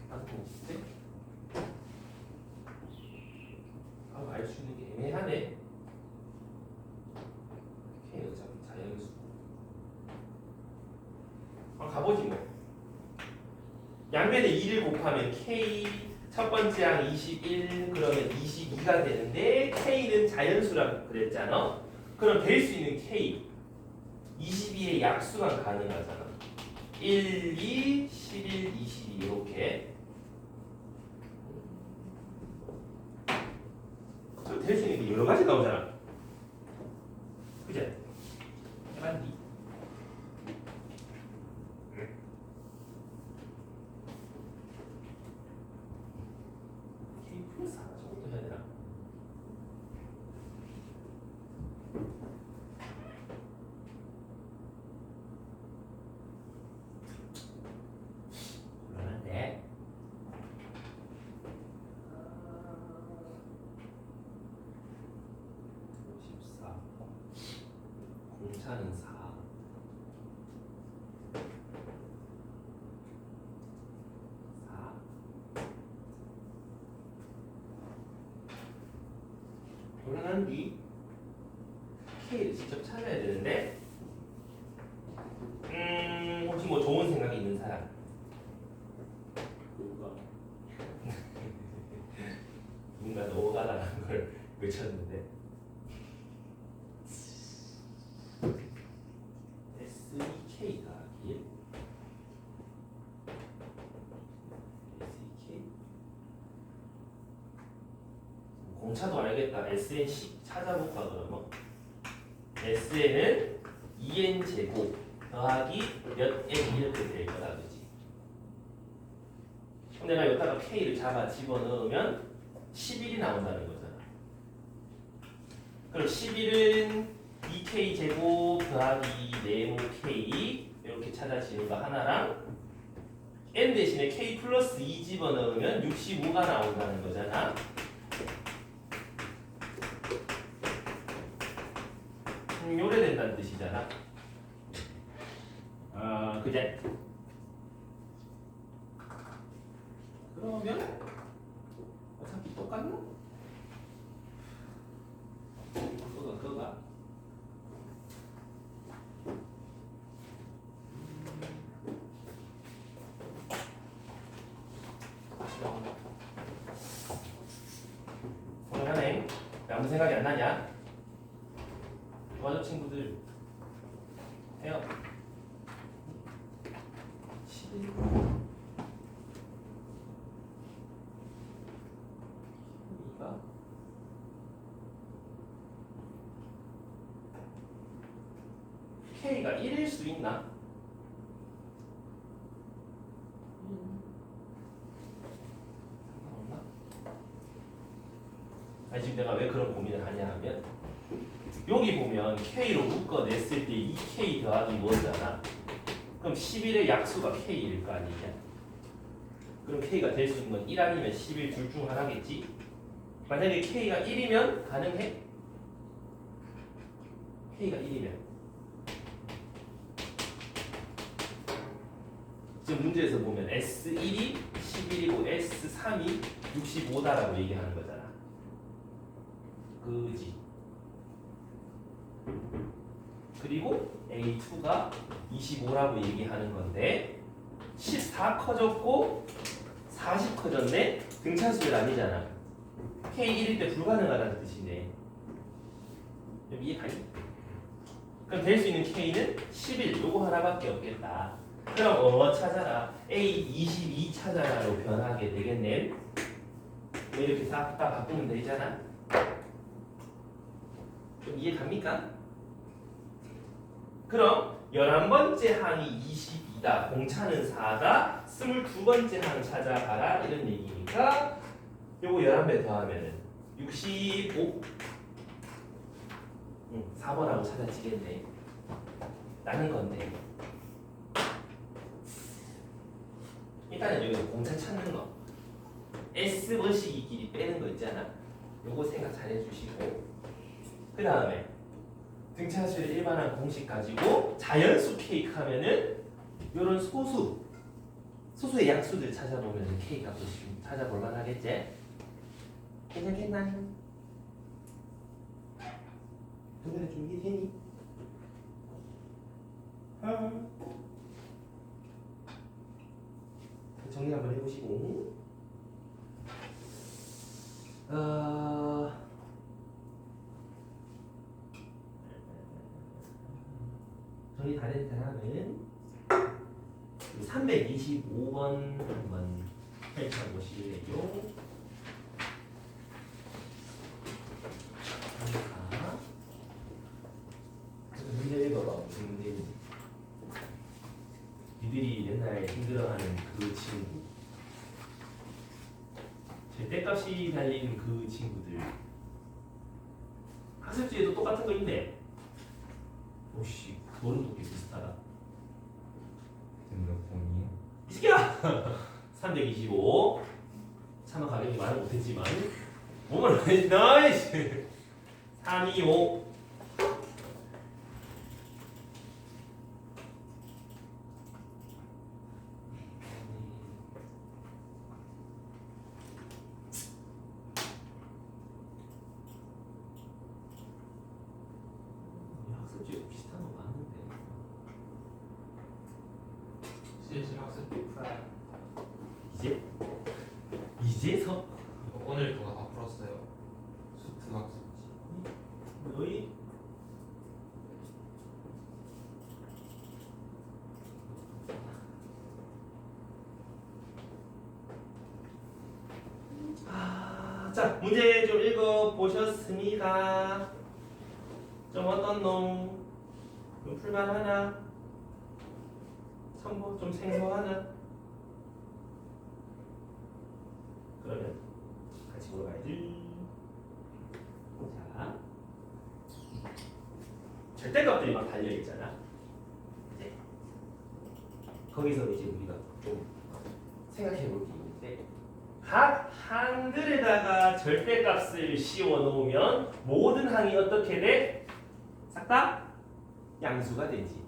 Speaker 1: 뭐 없지? 알 수 있는 게 애매하네. K 어차피 자연수. 가보지 뭐. 양변에 2를 곱하면 K 첫 번째 항 21 그러면 22가 되는데 K는 자연수라고 그랬잖아. 그럼 될 수 있는 K 22의 약수가 가능하잖아. 1, 2, 11, 22 이렇게 될 수 있는 게 여러 가지 나오잖아. 그제? 해봤니? 플러스 하나 저것도 해야 되나? 곤란한데. 공차는 4. 4. 그러난 뒤 K를 직접 찾아야 되는데 혹시 뭐 좋은 생각이 있는 사람? 뭔가 노가다라는 걸 외쳤는데 SEK 더하기 SEK 공차도 알겠다. SNC 찾아볼까 그러면 SN은 2n 제곱 더하기 몇 n 이렇게 될 거다 그지? 그럼 내가 여기다가 K를 잡아 집어넣으면 11이 나온다는 거잖아. 그럼 11은 2K 제곱 더하기 네모 K 이렇게 찾아지는 거 하나랑 N 대신에 K 플러스 2 집어넣으면 65가 나온다는 거잖아. 요래된다는 뜻이잖아. 그제? 그러면 어차피 똑같나? 그거가 오늘하네. 아무 생각이 안 나냐? 도와줘 친구들. 해요. 11. K가 1일 수 있나? 상관없나? 아니 지금 내가 왜 그런 고민을 하냐 하면 여기 보면 K로 묶어냈을 때 2K 더하기 뭐잖아. 그럼 11의 약수가 K일 거 아니냐? 그럼 K가 될 수 있는 건 1 아니면 11 둘 중 하나겠지? 만약에 K가 1이면 가능해? K가 1이면 지금 문제에서 보면 S1이 11이고 S3이 65다라고 얘기하는 거잖아. 그지? 그리고 A2가 25라고 얘기하는 건데 14 커졌고 40 커졌네? 등차수열 아니잖아. K1일 때 불가능하다는 뜻이네. 좀 이해가니? 그럼 될 수 있는 K는 11 요거 하나밖에 없겠다. 그럼 찾아라. A22 찾아라로 변하게 되겠네. 이렇게 싹 다 바꾸면 되잖아. 좀 이해 갑니까? 그럼 11번째 항이 22다. 공차는 4다. 22번째 항 찾아가라. 이런 얘기니까 요거 11배 더하면은 65. 4번하고 찾아지겠네. 라는 건데 일단은 여기 공차 찾는 거 S 번씩이 길이 빼는 거 있잖아. 요거 생각 잘 해주시고 그 다음에 등차수열 일반항 공식 가지고 자연수 K 하면은 요런 소수의 약수들 찾아보면 K 값도 좀 찾아볼 만하겠지? 괜찮겠나? 동생은 좀 이해되니? 정리 한번 해보시고 정리 다 된 사람은 325번 한번 펼쳐보실래요? 문제 읽어봐. 무슨 문제인지. 니들이 옛날에 힘들어하는 그 친구, 절대값이 달린 그 친구들. 학습지에도 똑같은 거 있네. 오씨, 소름 돋게 비슷하다.
Speaker 3: 등록본이요?
Speaker 1: 이 새끼야! 325. 차마 가격이 말을 못했지만 몸을 나이스. 325.
Speaker 2: 실시 학습 때 풀어요.
Speaker 1: 이제서
Speaker 2: 오늘 그거 다 풀었어요. 수트 학습지.
Speaker 1: 너희 자 문제 좀 읽어 보셨습니까? 좀 어떤 놈? 좀 풀만하나? 참고 좀 생소하나? 그러면 같이 보러 가야지. 자, 절대값들이 막 달려 있잖아. 이제 거기서 이제 우리가 좀 생각해 볼 게 있는데, 각 항들에다가 절대값을 씌워 놓으면 모든 항이 어떻게 돼? 싹 다 양수가 되지.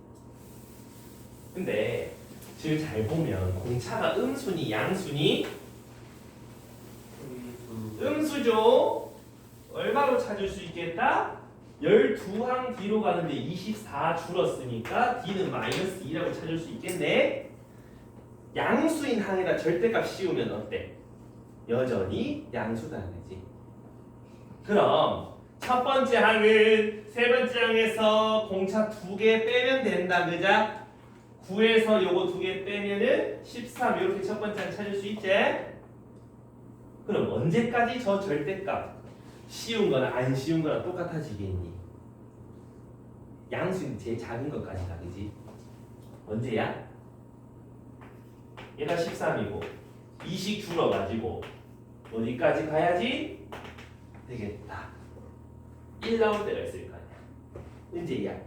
Speaker 1: 근데 지금 잘 보면 공차가 음수니 양수니? 음수죠. 얼마로 찾을 수 있겠다? 12항 뒤로 가는데 24 줄었으니까 D는 마이너스 2라고 찾을 수 있겠네. 양수인 항에다 절대값 씌우면 어때? 여전히 양수다는 거지. 그럼 첫 번째 항은 세 번째 항에서 공차 2개 빼면 된다. 그자? 9에서 요거 2개 빼면은 13 이렇게 첫 번째 항 찾을 수 있지? 그럼 언제까지 저 절대값 씌운 거나 안 씌운 거나 똑같아지겠니? 양수는 제일 작은 것까지다. 그지? 언제야? 얘가 13이고 2씩 줄어가지고 어디까지 가야지? 되겠다. 1 나올 때가 있을 거 아니야. 이제야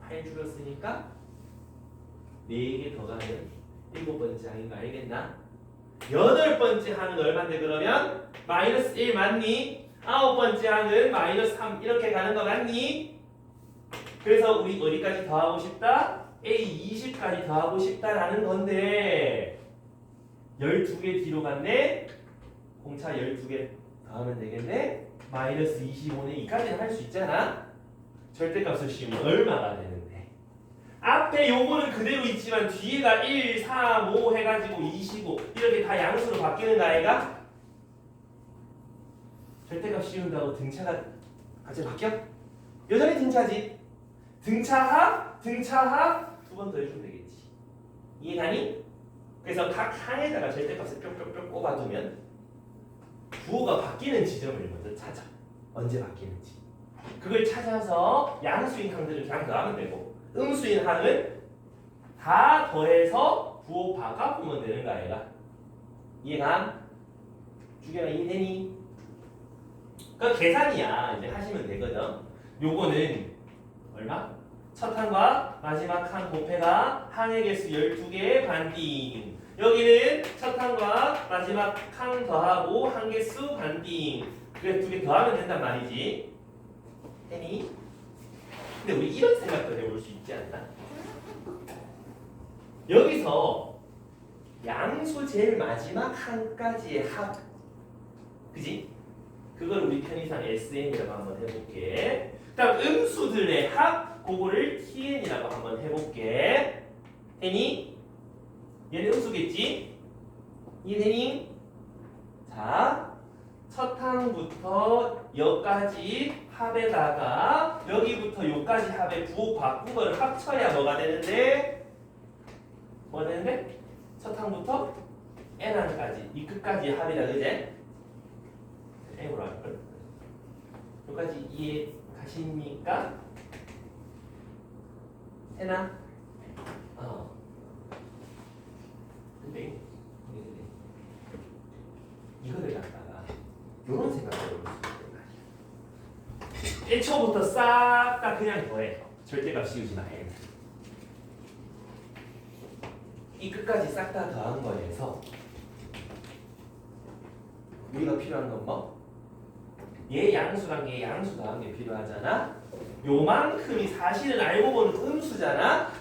Speaker 1: 8 줄었으니까 4개 더 가면 7번째 항인 거 알겠나? 8번째 항은 얼마인데 그러면? 마이너스 1 맞니? 9번째 항은 마이너스 3 이렇게 가는 거 맞니? 그래서 우리 어디까지 더하고 싶다? A 20까지 더하고 싶다라는 건데 12개 뒤로 갔네? 공차 12개 더하면 되겠네? 마이너스 25네 2까지는 할 수 있잖아? 절대값을 씌우면 얼마가 되는데 앞에 요거는 그대로 있지만 뒤에가 1, 3, 5 해가지고 25 이렇게 다 양수로 바뀌는 거 아이가? 절대값 씌운다고 등차가 갑자기 바뀌어? 여전히 등차지. 등차하, 등차하 두 번 더 해주면 되겠지. 이해가니? 그래서 각 항에다가 절대값을 뿅뿅뿅 꼽아두면 부호가 바뀌는 지점을 먼저 찾아. 언제 바뀌는지. 그걸 찾아서 양수인 항들을 그냥 더하면 되고 음수인 항은 다 더해서 부호 바꿔보면 되는 거 아이가? 이해가? 주경아 이해되니? 그 계산이야. 이제 하시면 되거든. 요거는 얼마? 첫 항과 마지막 항 곱해가 항의 개수 12개 반띵. 여기는 첫 항과 마지막 항 더하고 항 개수 반띵. 그래 2개 더하면 된단 말이지. 되니? 근데 우리 이런 생각도 해볼 수 있지 않나? 여기서 양수 제일 마지막 항까지의 합, 그지? 그걸 우리 편의상 SN이라고 한번 해볼게. 다음 음수들의 합, 그거를 TN이라고 한번 해볼게. 되니? 얘는 음수겠지? 이해되니? 자, 첫 항부터 여기까지 합에다가 여기부터 여기까지 합에 부호 바꾼 거를 합쳐야 뭐가 되는데? 뭐가 되는데? 첫 항부터 N항까지 이 끝까지 합이다. 그제? N으로 할걸? 여기까지 이해 가십니까? 해나? 근데 이거를 갖다가 요런 생각을 해볼 수 있단 말이야. 1초부터 싹 다 그냥 더해. 절대값 씌우지 마. 이 끝까지 싹 다 더한 거에서 우리가 필요한 건 뭐? 얘 양수랑 얘 양수 더한 게 필요하잖아. 요만큼이 사실은 알고 보는 음수잖아.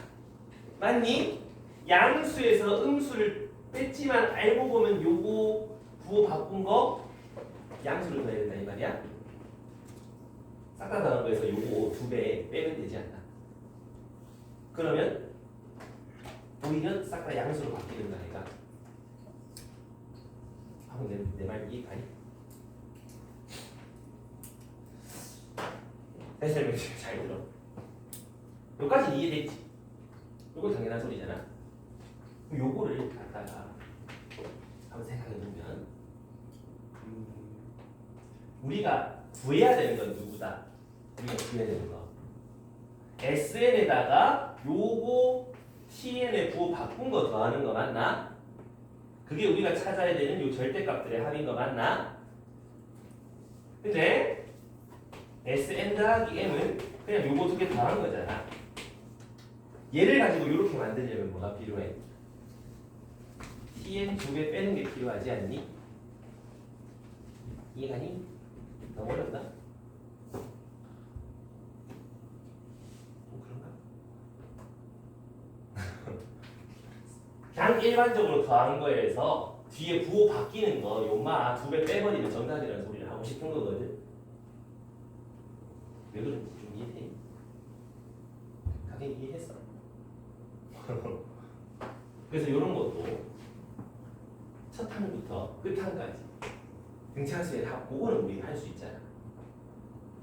Speaker 1: 맞니? 양수에서 음수를 뺐지만 알고 보면 요거 부호 바꾼 거 양수를 더해야 된다 이 말이야. 싹 다 더한 거에서 요거 2배 빼면 되지 않나? 그러면 오히려 싹 다 양수로 바뀌는 거 아이가? 방금 내말 이해가니? 다시 설명 잘 들어. 여기까지 이해됐지? 요거 당연한 소리잖아. 그럼 요거를 갖다가 한번 생각해 보면 우리가 구해야 되는 건 누구다? 우리가 구해야 되는 거 SN에다가 요거 TN에 부호 바꾼 거 더하는 거 맞나? 그게 우리가 찾아야 되는 요 절대값들의 합인 거 맞나? 근데 SN 더하기 M은 그냥 요거 두 개 더한 거잖아. 얘를 가지고 이렇게 만들려면 뭐가 필요해? TN 두 개 빼는 게 필요하지 않니? 이해가니? 너무 어렵나? 그런가? 그냥 일반적으로 더한 거에서 뒤에 부호 바뀌는 거 요마 두 배 빼버리면 정답이라는 소리를 하고 싶은 거거든. 왜 그런지 좀 이해돼? 당연히 이해했어. 그래서 이런 것도 첫 항부터 끝 항까지 등차수의 합 그거는 우리가 할 수 있잖아.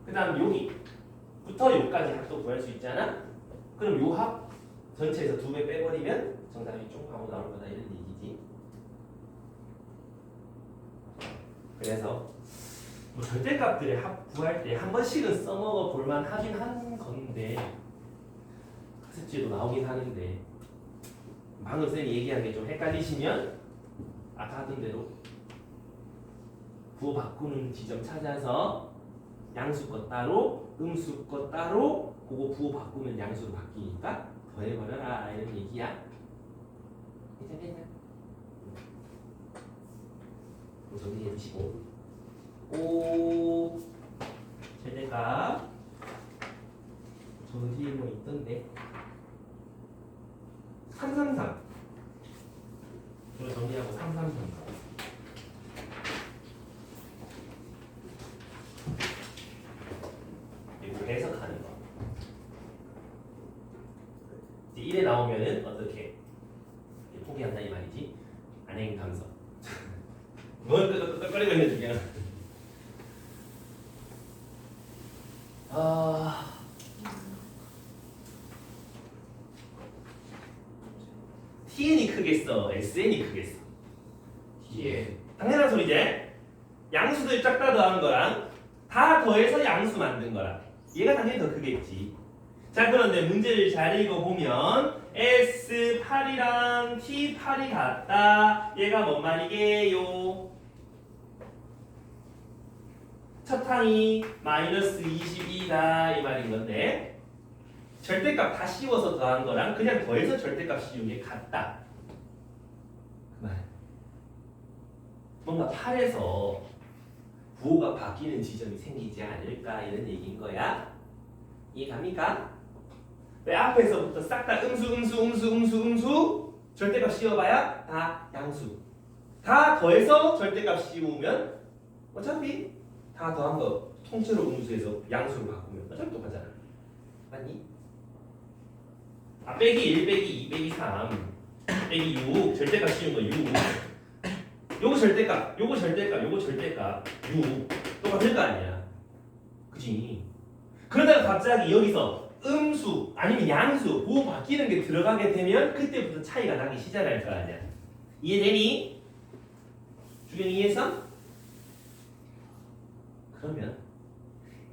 Speaker 1: 그 다음 여기부터 여기까지 합도 구할 수 있잖아. 그럼 요 합 전체에서 두 배 빼버리면 정답이 쭉 하고 나올 거다 이런 얘기지. 그래서 뭐 절대값들의 합 구할 때 한 번씩은 써먹어 볼만 하긴 한 건데 학습지에도 나오긴 하는데 방금 쌤이 얘기한 게 좀 헷갈리시면 아까 하던 대로 부호 바꾸는 지점 찾아서 양수 거 따로 음수 거 따로 그거 부호 바꾸면 양수로 바뀌니까 더해버려라 이런 얘기야. 괜찮겠냐? 정리해 주시고 오 제대가 저 뒤에 뭐 있던데 333 이거 정리하고 333 그리고 해석하는 거 이제 1에 나오면은 어떻게 포기한다 이 말이지. 안행 감서 뭘 끄덕끄덕거리고 있는 중이야. TN이 크겠어? SN이 크겠어?
Speaker 2: TN.
Speaker 1: 당연한 소리지? 양수들 쫙 다 더한 거랑 다 더해서 양수 만든 거랑 얘가 당연히 더 크겠지. 자 그런데 문제를 잘 읽어보면 S8이랑 T8이 같다. 얘가 뭔 말이게요? 첫 항이 마이너스 22다 이 말인 건데 절대값 다 씌워서 더한 거랑 그냥 더해서 절대값 씌운 게 같다. 그 말. 뭔가 8에서 부호가 바뀌는 지점이 생기지 않을까 이런 얘기인 거야. 이해갑니까? 왜 앞에서부터 싹 다 음수 절대값 씌워봐야 다 양수. 다 더해서 절대값 씌우면 어차피 다 더한 거 통째로 음수해서 양수로 바꾸면 어차피 똑같잖아. 맞니? 빼기 1 빼기 2 빼기 3 빼기 6 절대값 씌운 거 6 요거 절대값 요거 절대값 요거 절대값 6 똑같을 거 아니야. 그치? 그러다가 갑자기 여기서 음수 아니면 양수 부호 바뀌는 게 들어가게 되면 그때부터 차이가 나기 시작할 거 아니야. 이해되니? 주경이 이해했어? 그러면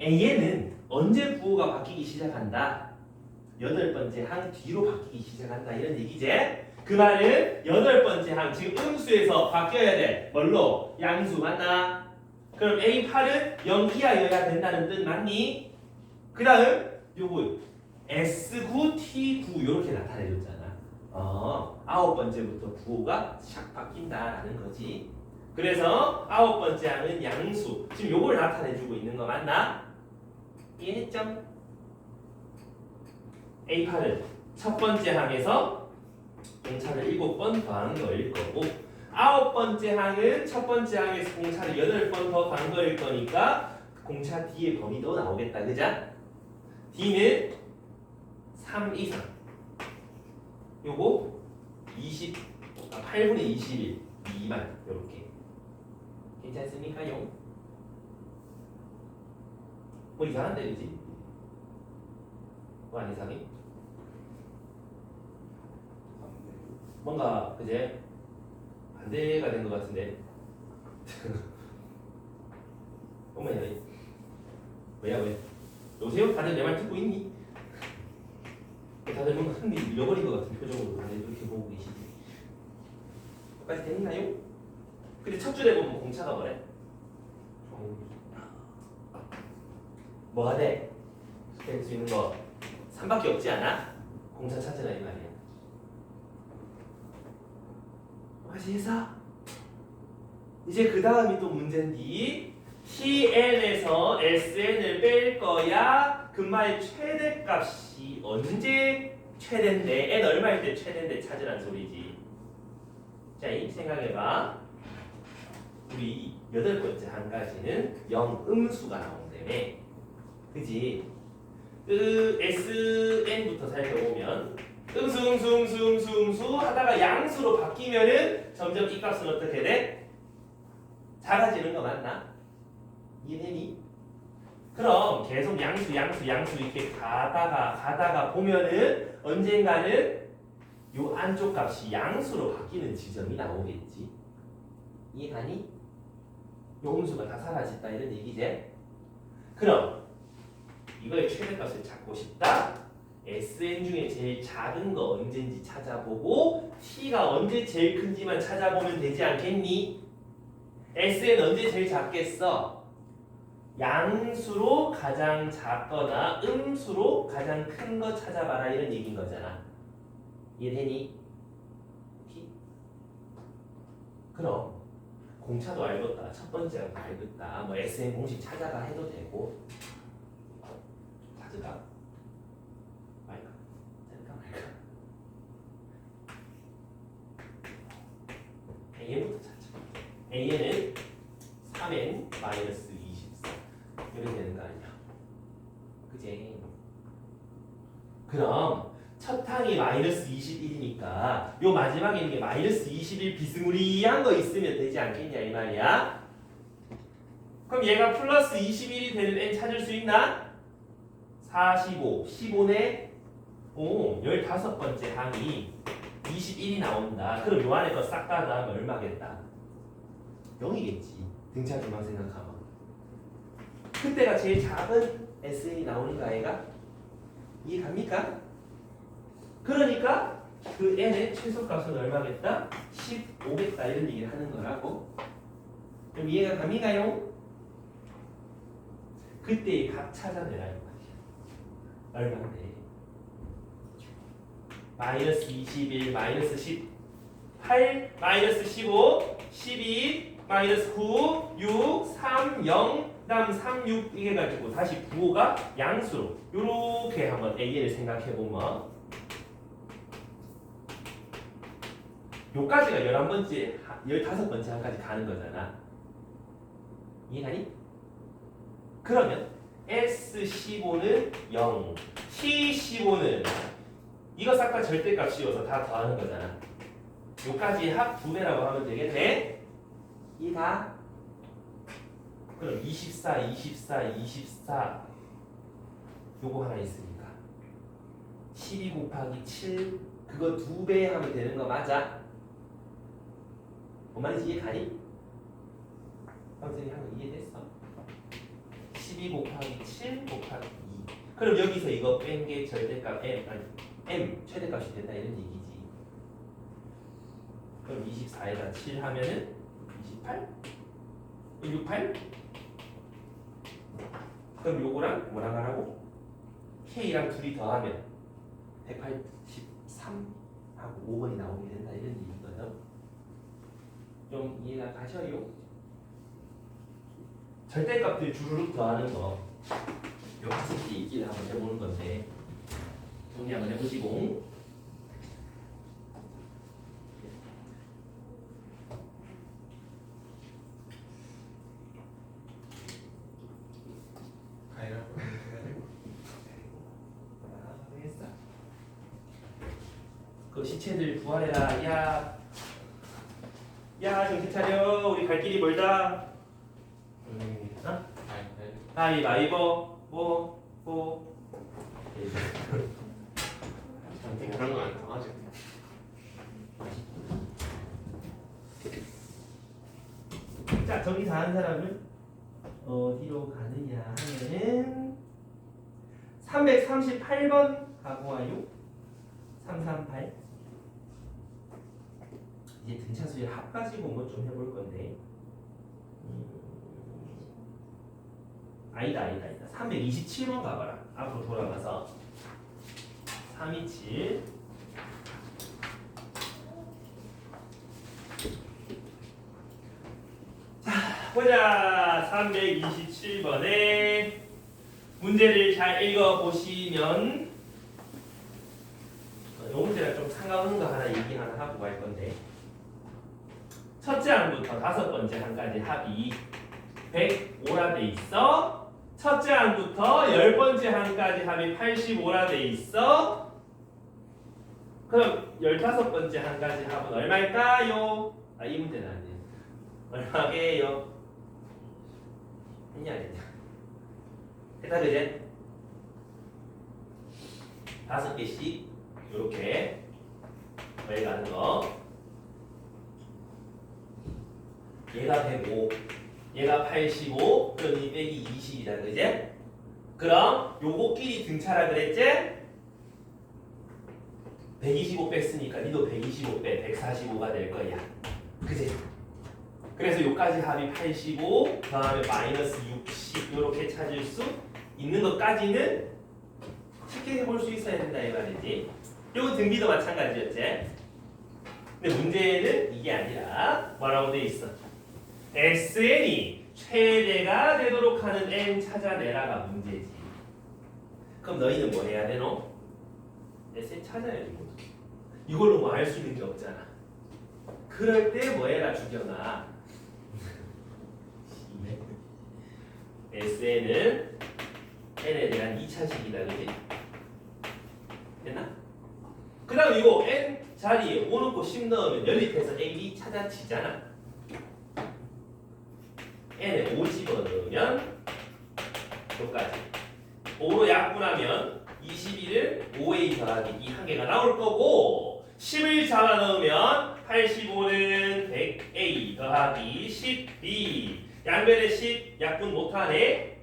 Speaker 1: 얘는 언제 부호가 바뀌기 시작한다? 8번째 항 뒤로 바뀌기 시작한다 이런 얘기지? 그 말은 8번째 항 지금 음수에서 바뀌어야 돼. 뭘로? 양수 맞나? 그럼 A8은 0 이하여야 된다는 뜻 맞니? 그 다음 요거 S9, T9 이렇게 나타내줬잖아. 9번째부터 부호가 샥 바뀐다라는 거지. 그래서 9번째 항은 양수. 지금 요걸 나타내주고 있는 거 맞나? 이해했죠? A8은 첫 번째 항에서 공차를 7번 더한 거일 거고 9번째 항은 첫 번째 항에서 공차를 8번 더 더한 거일 거니까 공차 D의 범위도 나오겠다. 그자? D는 3 이상 요거 8분의 21 2만 이렇게 괜찮습니까요? 뭐 이상한데 그지? 뭐 안 이상해? 뭔가 그제 반대가 된 것 같은데 어머야 왜야 왜? 여보세요? 다들 내 말 듣고 있니? 다들 뭔가 흥미 잃어버린 것 같은 표정으로 다들 이렇게 보고 계시지. 여기까지 됐나요? 근데 첫 줄에 보면 공차가 뭐래? 뭐가 돼? 될 수 있는 거 3밖에 없지 않아? 공차 찾으라 이 말이야. 여기까지 해서 이제 그 다음이 또 문제인데 TN에서 SN을 뺄 거야. 금마의 최대값이 언제 최대인데 N 얼마일 때 최대인데 찾으란 소리지. 자, 이 생각해봐. 우리 8번째 한 가지는 0 음수가 나온다며. 그지? 그 SN부터 살펴보면 음수 하다가 양수로 바뀌면은 점점 이 값은 어떻게 돼? 작아지는 거 맞나? 이해되니? 그럼 계속 양수 이렇게 가다가 보면은 언젠가는 요 안쪽 값이 양수로 바뀌는 지점이 나오겠지. 이해가니? 요 음수가 다 사라졌다 이런 얘기지. 그럼 이거의 최대값을 찾고 싶다. SN 중에 제일 작은 거 언제인지 찾아보고 T가 언제 제일 큰지만 찾아보면 되지 않겠니? SN 언제 제일 작겠어? 양수로 가장 작거나 음수로 가장 큰 거 찾아봐라 이런 얘기인 거잖아. 이해되니? 그럼 공차도 알겠다. 첫 번째랑 알겠다. 뭐 SN 공식 찾아가 해도 되고. 찾을까? 말까? 찾을까 말까? AN부터 찾자. AN은 3N 마이너스 24 이렇게 되는 거 아니야? 그지? 그럼 첫 항이 마이너스 21이니까 요 마지막에 있는 게 마이너스 21 비스무리한 거 있으면 되지 않겠냐 이 말이야? 그럼 얘가 플러스 21이 되는 n 찾을 수 있나? 45, 15네? 오, 15번째 항이 21이 나온다. 그럼 요 안에 거 싹 다 더하면 얼마겠다? 0이겠지. 등차조만 생각하면. 그때가 제일 작은 SN이 나오니까 얘가 이해 갑니까? 그러니까 그 n의 최소값은 얼마겠다? 15겠다 이런 얘기를 하는 거라고. 그럼 이해가 갑니까요? 그때의 값 찾아내라 이 말이야. 얼마인데? 마이너스 21, 마이너스 18, 마이너스 15, 12, 마이너스 9, 6, 3, 0, 그 다음 3, 6 이게 가지고 다시 9, 5가 양수로 요렇게 한번 A를 생각해보면 요까지가 11번째, 15번째 한까지 가는 거잖아. 이해가니? 그러면 S15는 0, T15는 이거 싹 다 절대값 씌워서 다 더하는 거잖아. 요까지 합 2배라고 하면 되겠네. 이가 그럼 24 요거 하나 있으니까 12 곱하기 7 그거 2배 하면 되는 거 맞아? 뭔 말인지 이해가니? 선생님이 한 거 이해됐어? 12 곱하기 7 곱하기 2 그럼 여기서 이거 뺀 게 절대값 M 최대값이 된다 이런 얘기지. 그럼 24에다 7 하면은 28? 168? 그럼 요거랑 뭐랑 하라고? K랑 둘이 더하면 183 하고 5번이 나오게 된다 이런 얘기거든. 좀 이해가 가셔요? 절대값들 주르륵 더하는 거 요 학습지 읽기를 한번 해보는 건데 정리 한번 해보시고 그 시체들 부활해라. 야 정신 차려. 우리 갈 길이 멀다. 어? 가위바위보.
Speaker 2: 그런 거 안 통하죠.
Speaker 1: 자 정리 다 한 사람은 어디로 가느냐 하면은 338번 가고 와요. 338. 이제 등차수의 합 가지고 뭐 좀 해볼 건데. 아니다. 327번 가봐라. 앞으로 돌아가서 327. 자, 보자. 327번에 문제를 잘 읽어보시면 이 문제랑 좀 상관없는 거 하나 얘기 하나 하고 갈 건데 첫째 항부터 다섯 번째 항까지 합이 105라 돼 있어. 첫째 항부터 10번째 항까지 합이 85라 돼 있어. 그럼 15번째 항까지 합은 얼마일까요? 이 문제는 아니에요. 얼마게요? 했냐 안 했냐? 했다 그제? 5개씩 요렇게 가는 거. 얘가 105, 얘가 85, 그럼 이 빼기 20이다 그제? 그럼 요거끼리 등차라 그랬지? 125 뺐으니까 니도 125 빼 145가 될 거야. 그지? 그래서 요까지 합이 85 다음에 마이너스 60 요렇게 찾을 수 있는 것까지는 쉽게 해볼 수 있어야 된다 이 말이지. 요거 등비도 마찬가지였지. 근데 문제는 이게 아니라 뭐라고 돼 있어? SN이 최대가 되도록 하는 n 찾아내라가 문제지. 그럼 너희는 뭐 해야 되노? SN 찾아야지 뭐. 이걸로 뭐 알 수 있는 게 없잖아. 그럴 때 뭐 해라 주경아. SN은 n에 대한 2차식이다 그지? 됐나? 그 다음 이거 n 자리에 5 넣고 10 넣으면 연립해서 n이 찾아지잖아. n에 5 집어넣으면 여기까지 5로 약분하면 21을 5a 더하기 2 한 개가 나올 거고 10을 잡아넣으면 85는 100a 더하기 10b 양변에 10 약분 못하네.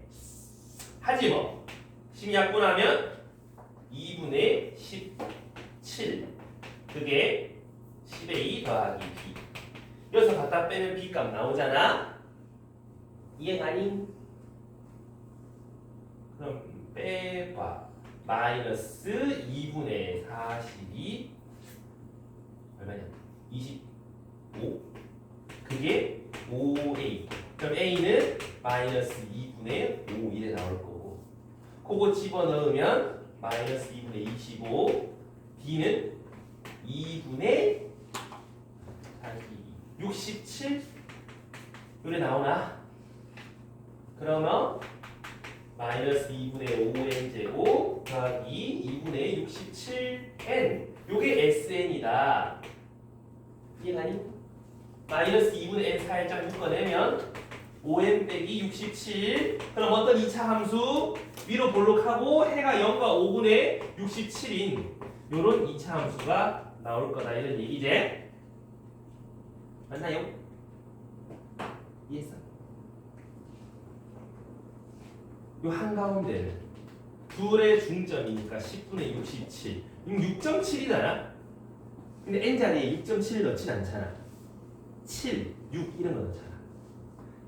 Speaker 1: 하지 뭐. 10 약분하면 2분의 17 그게 10a 더하기 b 여기서 갖다 빼면 b 값 나오잖아. 이해가니? 그럼 빼봐. 마이너스 2분의 42 얼마냐? 25 그게 5a. 그럼 a는 마이너스 2분의 5 이래 나올 거고 그거 집어넣으면 마이너스 2분의 25 b는 2분의 67 이래 나오나? 그러면 마이너스 2분의 5n제곱 더하기 2분의 67n 요게 SN이다. 이해가니? 마이너스 2분의 n 살짝 묶어내면 5n 빼기 67 그럼 어떤 2차 함수 위로 볼록하고 해가 0과 5분의 67인 요런 2차 함수가 나올 거다 이런 얘기지? 맞나요? 이해했어? 요 한가운데는 둘의 중점이니까 10분의 67 6.7이잖아. 근데 n자리에 6.7을 넣진 않잖아. 7, 6 이런 거 넣잖아.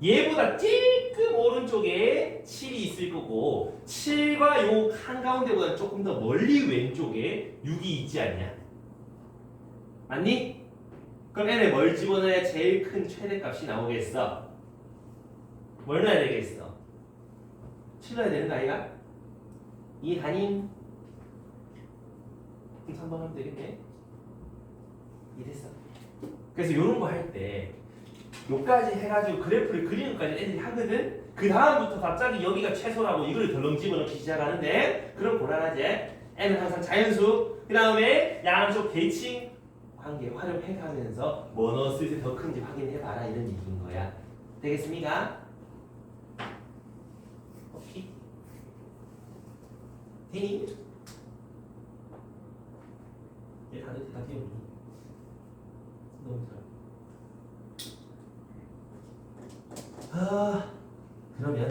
Speaker 1: 얘보다 찔끔 오른쪽에 7이 있을 거고 7과 요 한가운데보다 조금 더 멀리 왼쪽에 6이 있지 않냐? 맞니? 그럼 n에 뭘 집어넣어야 제일 큰 최대값이 나오겠어? 뭘 넣어야 되겠어? 7 넣어야 되는 거 아이가? 이해가니? 그럼 3번 하면 되겠네? 이해됐어? 그래서 이런 거 할 때 요까지 해가지고 그래프를 그리는 것까지 애들이 하거든? 그 다음부터 갑자기 여기가 최소라고 이걸 덜렁 집어넣기 시작하는데 그럼 곤란하지? n은 항상 자연수 그 다음에 양쪽 대칭 관계 활용해가면서 뭐 넣었을 때 더 큰지 확인해봐라 이런 얘기인 거야. 되겠습니까? 오케이. 되니? 얘 다들 다 띄웠니? 너무 잘. 그러면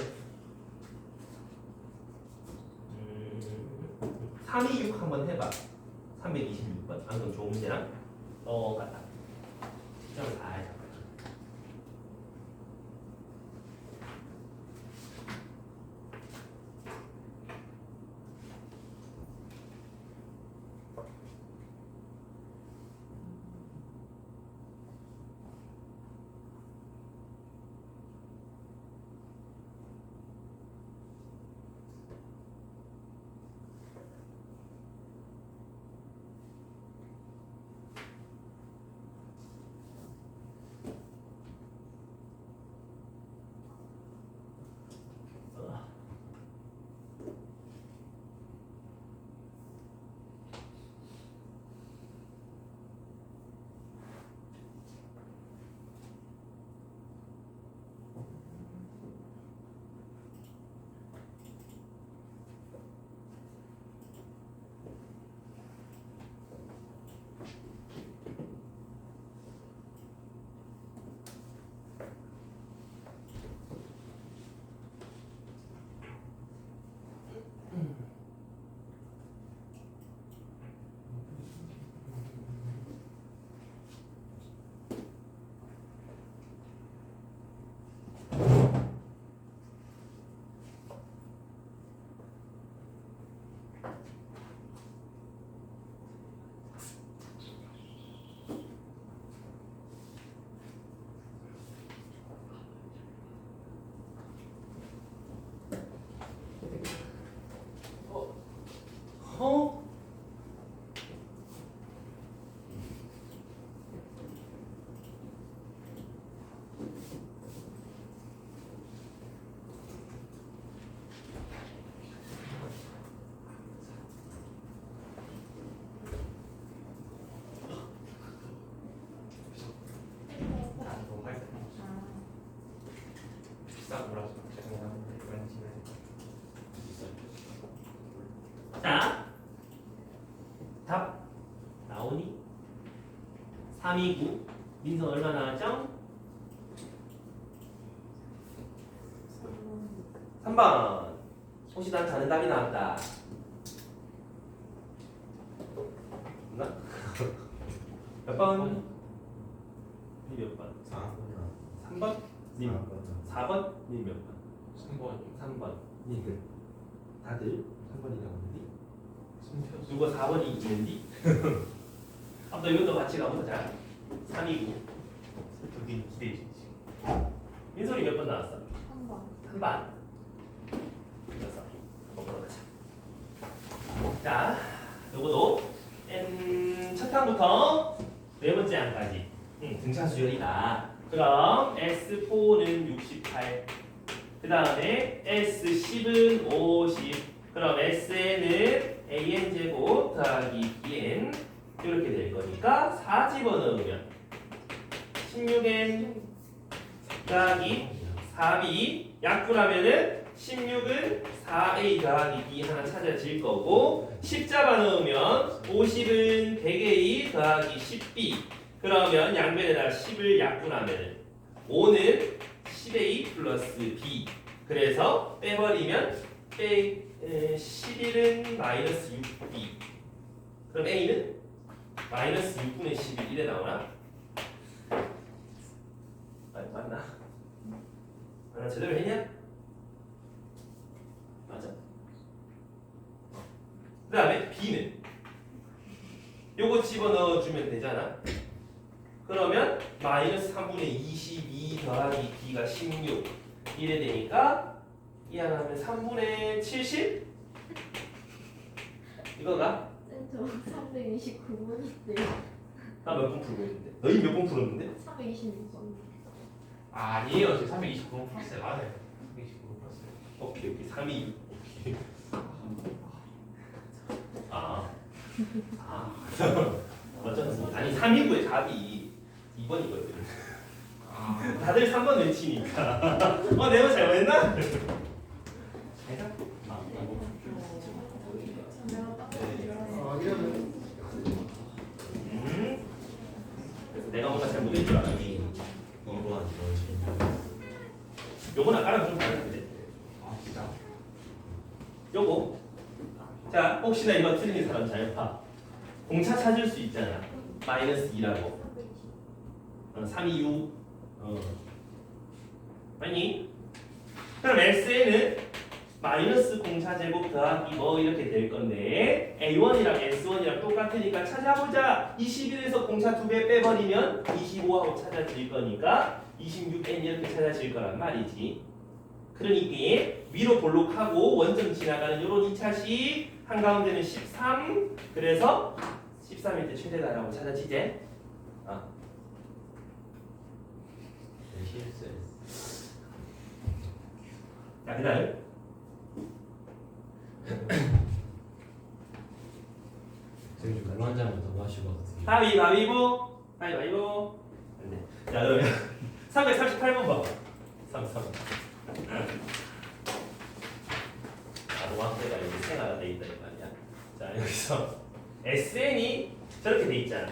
Speaker 1: 326 한번 해봐. 326번 방금 좋은 문제랑 똑같다. 시점을 다 해봐. 어?
Speaker 3: 너무 화이트. 비싼 거라서 죄송합니다.
Speaker 1: 자, 답 나오니? 329 민서 얼마 나왔죠? 3번 혹시 난 다른 답이 나왔다. 없나? 몇 번? 니 몇 번? 3번? 님 4번? 님 몇 번?
Speaker 2: 3번
Speaker 1: 3번 니들 다들 3번이라고 하는데
Speaker 2: 숨쉬었어.
Speaker 1: 누가 4번이 있는디? 아무튼 이것도 같이 가보자. 329
Speaker 2: 여기 기대해 주지.
Speaker 1: 민솔이 몇 번 나왔어?
Speaker 4: 3번.
Speaker 1: 한 반. 그래서 한번 물어보자. 자, 요거도 첫 항부터 네 번째 항까지 등차 수열이다. 그럼 S4는 68. 그 다음에 S10은 50. 그럼 SN은 AN 제곱 더하기 BN 이렇게 될 거니까 4 집어넣으면 16N 더하기 4B 약분하면은 16은 4A 더하기 B 하나 찾아질 거고 10 잡아 넣으면 50은 100A 더하기 10B 그러면 양변에다가 10을 약분하면은 5는 10A 플러스 B 그래서 빼버리면 11은 마이너스 6B 그럼 A는 마이너스 6분의 11 이래 나오나? 맞나? 나 제대로 했냐? 맞아. 그 다음에 B는 요거 집어넣어주면 되잖아. 그러면 마이너스 3분의 22 더하기 B가 16 이래 되니까 이 하나 하면 3분의 70? 이거가?
Speaker 4: 저 329번인데.
Speaker 1: 나 몇 번 풀고 있는데? 너희 몇 번 풀었는데?
Speaker 4: 326번.
Speaker 2: 아니에요. 저 329번 풀었어요. 맞아요. 329번 풀었어요.
Speaker 1: 오케이 3, 2 아 어쩌면 아니 329의 답이 2번이거든.
Speaker 2: 아,
Speaker 1: 다들 3번 외치니까 내가 잘못했나? 잘가?
Speaker 4: 내가 딱
Speaker 3: 이러면
Speaker 1: 그래서 내가 뭔가 잘못된 줄 알았지.
Speaker 3: 2번
Speaker 1: 요건 아까랑 좀 다른데.
Speaker 2: 아 진짜.
Speaker 1: 요거. 자, 혹시나 이거 틀린 사람 잘 봐. 공차 찾을 수 있잖아. 마이너스 2라고. 326. 맞니? 그럼 SN은 마이너스 공차 제곱 더하기 뭐 이렇게 될 건데 A1이랑 S1이랑 똑같으니까 찾아보자. 21에서 공차 2배 빼버리면 25하고 찾아질 거니까 26N 이렇게 찾아질 거란 말이지. 그러니까 위로 볼록하고 원점 지나가는 요런 2차식 한가운데는 13 그래서 13일 때 최대다라고 찾아지지?
Speaker 3: 실수했어.
Speaker 1: 자, 그 다음
Speaker 3: 선생님 좀 멜로 한 잔만 더 마시고 왔어요.
Speaker 1: 가위바위보 안돼. 자, 그러면 338번 봐봐. 33. 동학대가 이제 생활화 돼 있다 이 말이야. 자, 여기서 SN이 저렇게 돼 있잖아.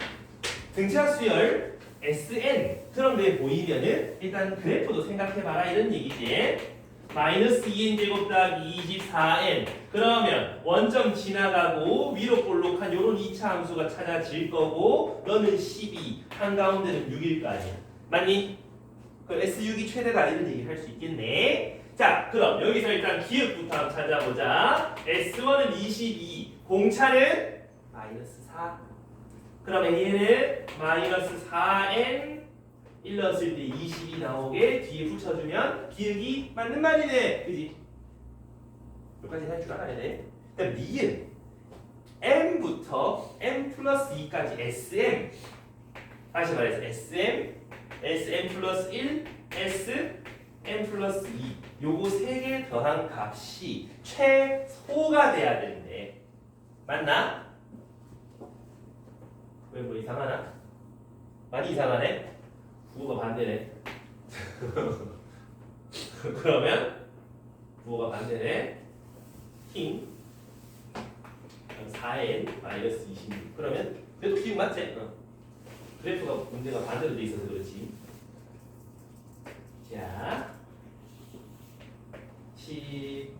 Speaker 1: 등차 수열 SN 트럼프에 보이면은 일단 그래프도 생각해봐라 이런 얘기지. 마이너스 2n 제곱 더하기 24n 그러면 원점 지나가고 위로 볼록한 요런 2차 함수가 찾아질 거고 너는 12 한가운데는 6일 거 아니야. 맞니? 그 S6이 최대다 이런 얘기 할 수 있겠네. 자, 그럼 여기서 일단 기억부터 한번 찾아보자. S1은 22 공차는 마이너스 4 그럼 A는 마이너스 4n 1 넣었을 때 20이 나오게 뒤에 붙여주면 기억이 맞는 말이네. 그지? 여기까지 할 줄 알아야 돼. 그다음 니은 m부터 m 플러스 2까지 sm 다시 말해서 sm, sm 플러스 1, sm 플러스 2 요거 3개 더한 값이 최소가 돼야 되는데 맞나? 왜 뭐 이상하나? 많이 이상하네? 부호가 반대네. 그러면 부호가 반대네. 킹 4n 마이너스 26. 그러면 그래도 기억 맞지? 그래프가 문제가 반대로 돼 있어서 그렇지. 자, 12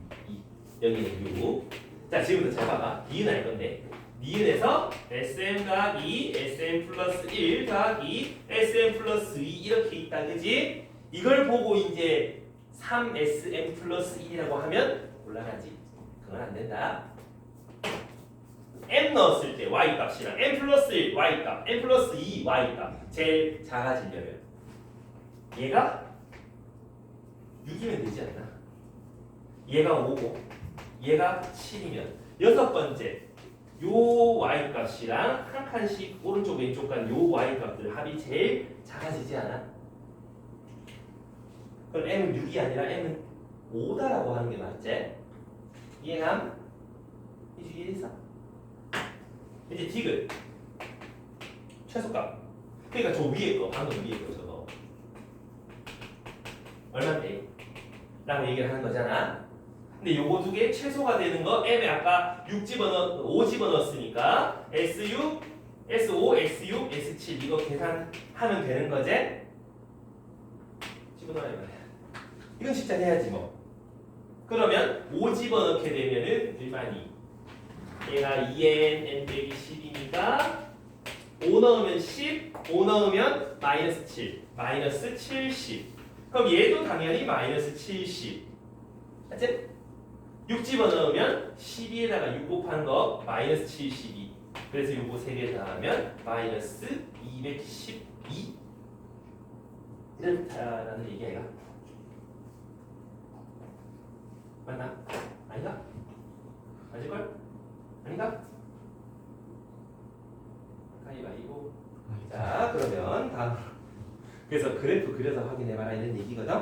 Speaker 1: 여기는 6. 자, 지금부터 잘 봐봐. 니은 할 건데 니은에서 sm 더하기 sm 플러스 1 더하기 sm 플러스 2 이렇게 있다 그지? 이걸 보고 이제 3sm 플러스 1이라고 하면 곤란하지. 그건 안 된다. m 넣었을 때 y 값이랑 m 플러스 1 y 값, m 플러스 2 y 값 제일 작아지려면 얘가 6이면 되지 않나? 얘가 5고 얘가 7이면 여섯 번째 요 y 값이랑 한 칸씩 오른쪽 왼쪽 간 요 y 값들 합이 제일 작아지지 않아? 그럼 m은 6이 아니라 m은 5다라고 하는 게 맞지? 이해감? 이해했어? 이제 디귿 최소값 그러니까 저 위에 거 방금 위에 거 저거 얼마인데? 라고 얘기를 하는 거잖아. 근데 요거 두 개 최소가 되는 거 m에 아까 5 집어넣었으니까 S6, S5, S6, S7 이거 계산하면 되는 거지? 집어넣어야 돼. 이건 진짜 해야지 뭐. 그러면 5 집어넣게 되면은 일반이 얘가 2n, n 빼기 10이니까 5 넣으면 10, 5 넣으면 마이너스 7, 마이너스 70. 그럼 얘도 당연히 마이너스 70. 맞지? 6 집어넣으면 12에다가 6 곱한 거 마이너스 72. 그래서 요거 3개 더하면 마이너스 212. 이렇다라는 얘기야. 맞나? 아닌가? 맞을걸? 아닌가? 가위바위보. 자, 그러면 다음. 그래서 그래프 그려서 확인해봐라 이런 얘기거든.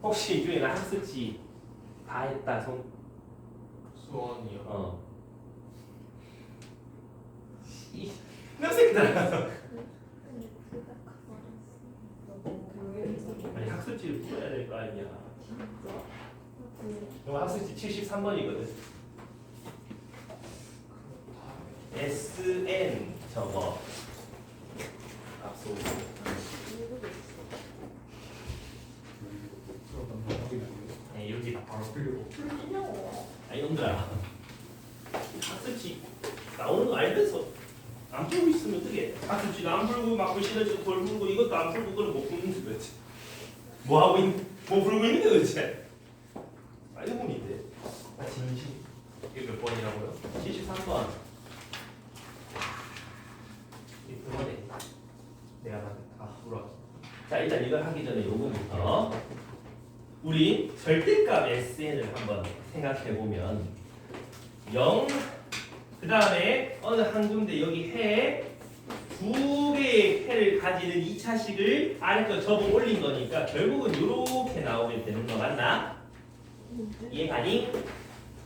Speaker 1: 혹시 이 중에 학습지 다 했다 손
Speaker 2: 가로선이요.
Speaker 1: 이 놈새끼들.
Speaker 4: 근데 그가 가버렸어.
Speaker 1: 아니 학습지를 풀어야 될 거 아니야.
Speaker 4: 진짜?
Speaker 1: 이거 학습지 73번이거든. SN 저거 앞서 네, 여기 다 바로 풀려고. 아 이놈들아 학습지 나오는 거 알면서 안 풀고 있으면 어떡해. 학습지도 안 풀고 막 불신해지고 덜 풀고 이것도 안 풀고 그럼 못 푸는데 도대체 뭐 풀고 있는데 도대체 빨리 보면 돼. 아 진심.
Speaker 2: 이게 몇 번이라고요?
Speaker 1: 73번. 이 그거네.
Speaker 2: 내가 물어.
Speaker 1: 자 일단 이걸 하기 전에 요거부터 우리 절대값 SN을 한번 생각해 보면 0 그 다음에 어느 한 군데 여기 해 두 개의 해를 가지는 2차식을 아래 거 접어 올린 거니까 결국은 이렇게 나오게 되는 거 맞나? 이해가니?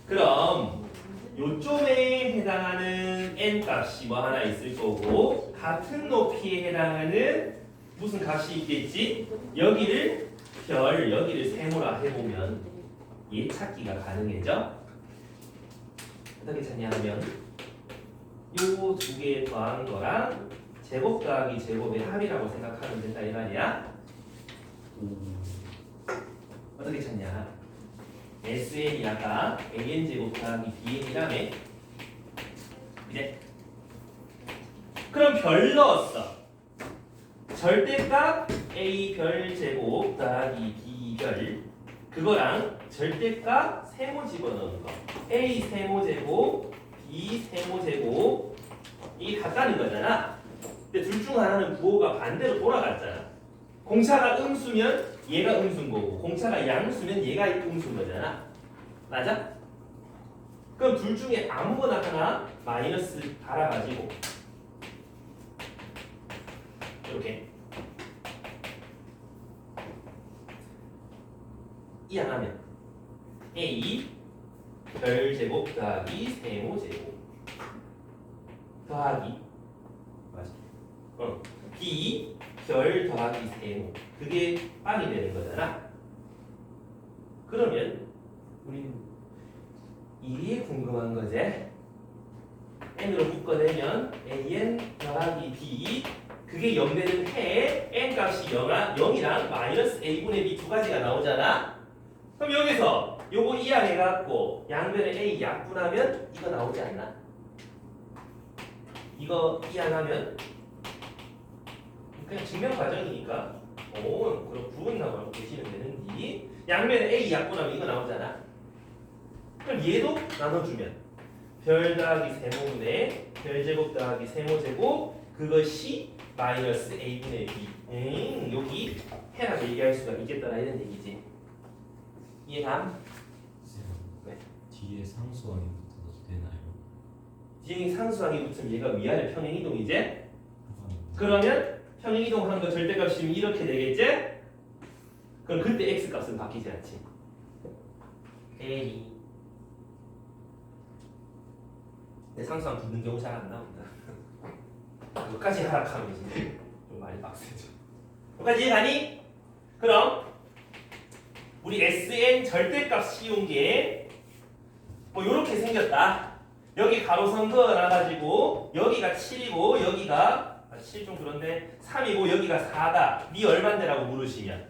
Speaker 1: 그럼 요점에 해당하는 n 값이 뭐 하나 있을 거고 같은 높이에 해당하는 무슨 값이 있겠지? 여기를 별, 여기를 세모라 해보면 얘 찾기가 가능해져? 어떻게 찾냐 하면 요 두 개 더한 거랑 제곱 더하기 제곱의 합이라고 생각하면 된다 이 말이야. 어떻게 찾냐? SN이 아까 AN제곱 더하기 BN이라며. 이제 그럼 별 넣었어. 절대값 A 별 제곱 더하기 B 별 그거랑 절대값 세모 집어넣은 거 A 세모 제곱 B 세모 제곱 이게 같다는 거잖아. 근데 둘 중 하나는 부호가 반대로 돌아갔잖아. 공차가 음수면 얘가 음수인 거고 공차가 양수면 얘가 음수인 거잖아. 맞아? 그럼 둘 중에 아무거나 하나 마이너스 달아가지고 이렇게 이항하면 A 별제곱 더하기 세모제곱 더하기 맞아. B 별 더하기 세모 그게 빵이 되는 거잖아. 그러면 우리는 이게 궁금한 거지. n으로 묶어내면 an 더하기 b 그게 0되는 해에 n 값이 0이랑 마이너스 a분의 b 두 가지가 나오잖아. 그럼 여기서 요거 이항해갖고 양변에 a 약분하면 이거 나오지 않나? 이거 이항하면 그냥 증명 과정이니까 그럼 구분하고 알고 계시면 되는데 양면에 a 약분하면 이거 나오잖아. 그럼 얘도 나눠주면 별 더하기 세모분의 별 제곱 더하기 세모제곱 그것이 마이너스 a분의 b. 여기 해라 얘기할 수가 있겠더라 이런 얘기지. 이해감? 네.
Speaker 5: 뒤에 상수항이 붙어도 되나요?
Speaker 1: 뒤에 상수항이 붙으면 얘가 위아래 평행이동이지? 그러면 평행이동한 거 절대값이면 이렇게 되겠지? 그럼 그때 x값은 바뀌지 않지. a 내 상수항 붙는 경우 잘 안 나온다. 끝까지 하락하면 이제 좀 많이 빡세죠. 끝까지 이해가니? 그럼 우리 SN 절대값 씌운 게 뭐 이렇게 생겼다. 여기 가로선 그어놔가지고 여기가 7이고 여기가 7 좀 그런데 3이고 여기가 4다. 니 얼만데라고 물으시면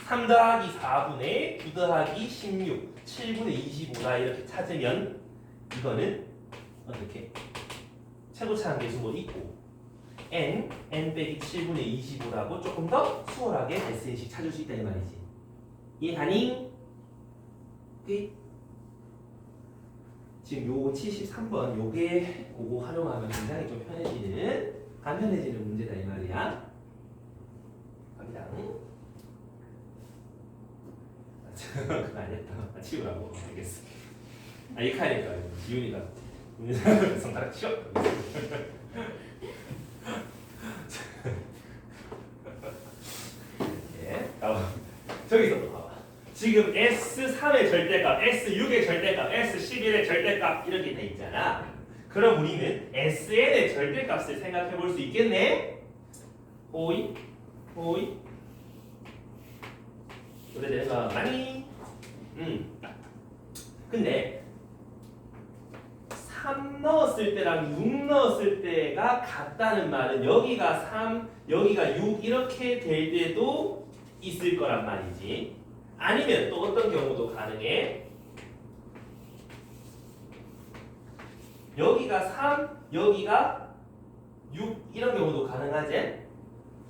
Speaker 1: 3 더하기 4분의 9 더하기 16 7분의 25다 이렇게 찾으면 이거는 어떻게 최고차항 계수 뭐 있고 n 빼기 7분의 25라고 조금 더 수월하게 SN식 찾을 수 있다 이 말이지. 이해가니? 끝. 지금 요 73번 요게 그거 활용하면 굉장히 좀 편해지는 간편해지는 문제다 이 말이야. 갑니다. 그거 아니었다. 치우라고. 알겠어. 이렇게 하니까 지훈이가 손가락 치워. 예. 저기서 봐봐. 지금 S3의 절대값, S6의 절대값, S11의 절대값 이렇게 돼 있잖아. 그럼 우리는 SN의 절대값을 생각해 볼 수 있겠네? 호이? 호이? 그래 내가 많이? 근데 3 넣었을 때랑 6 넣었을 때가 같다는 말은 여기가 3, 여기가 6 이렇게 될 때도 있을 거란 말이지. 아니면 또 어떤 경우도 가능해? 여기가 3, 여기가 6 이런 경우도 가능하지?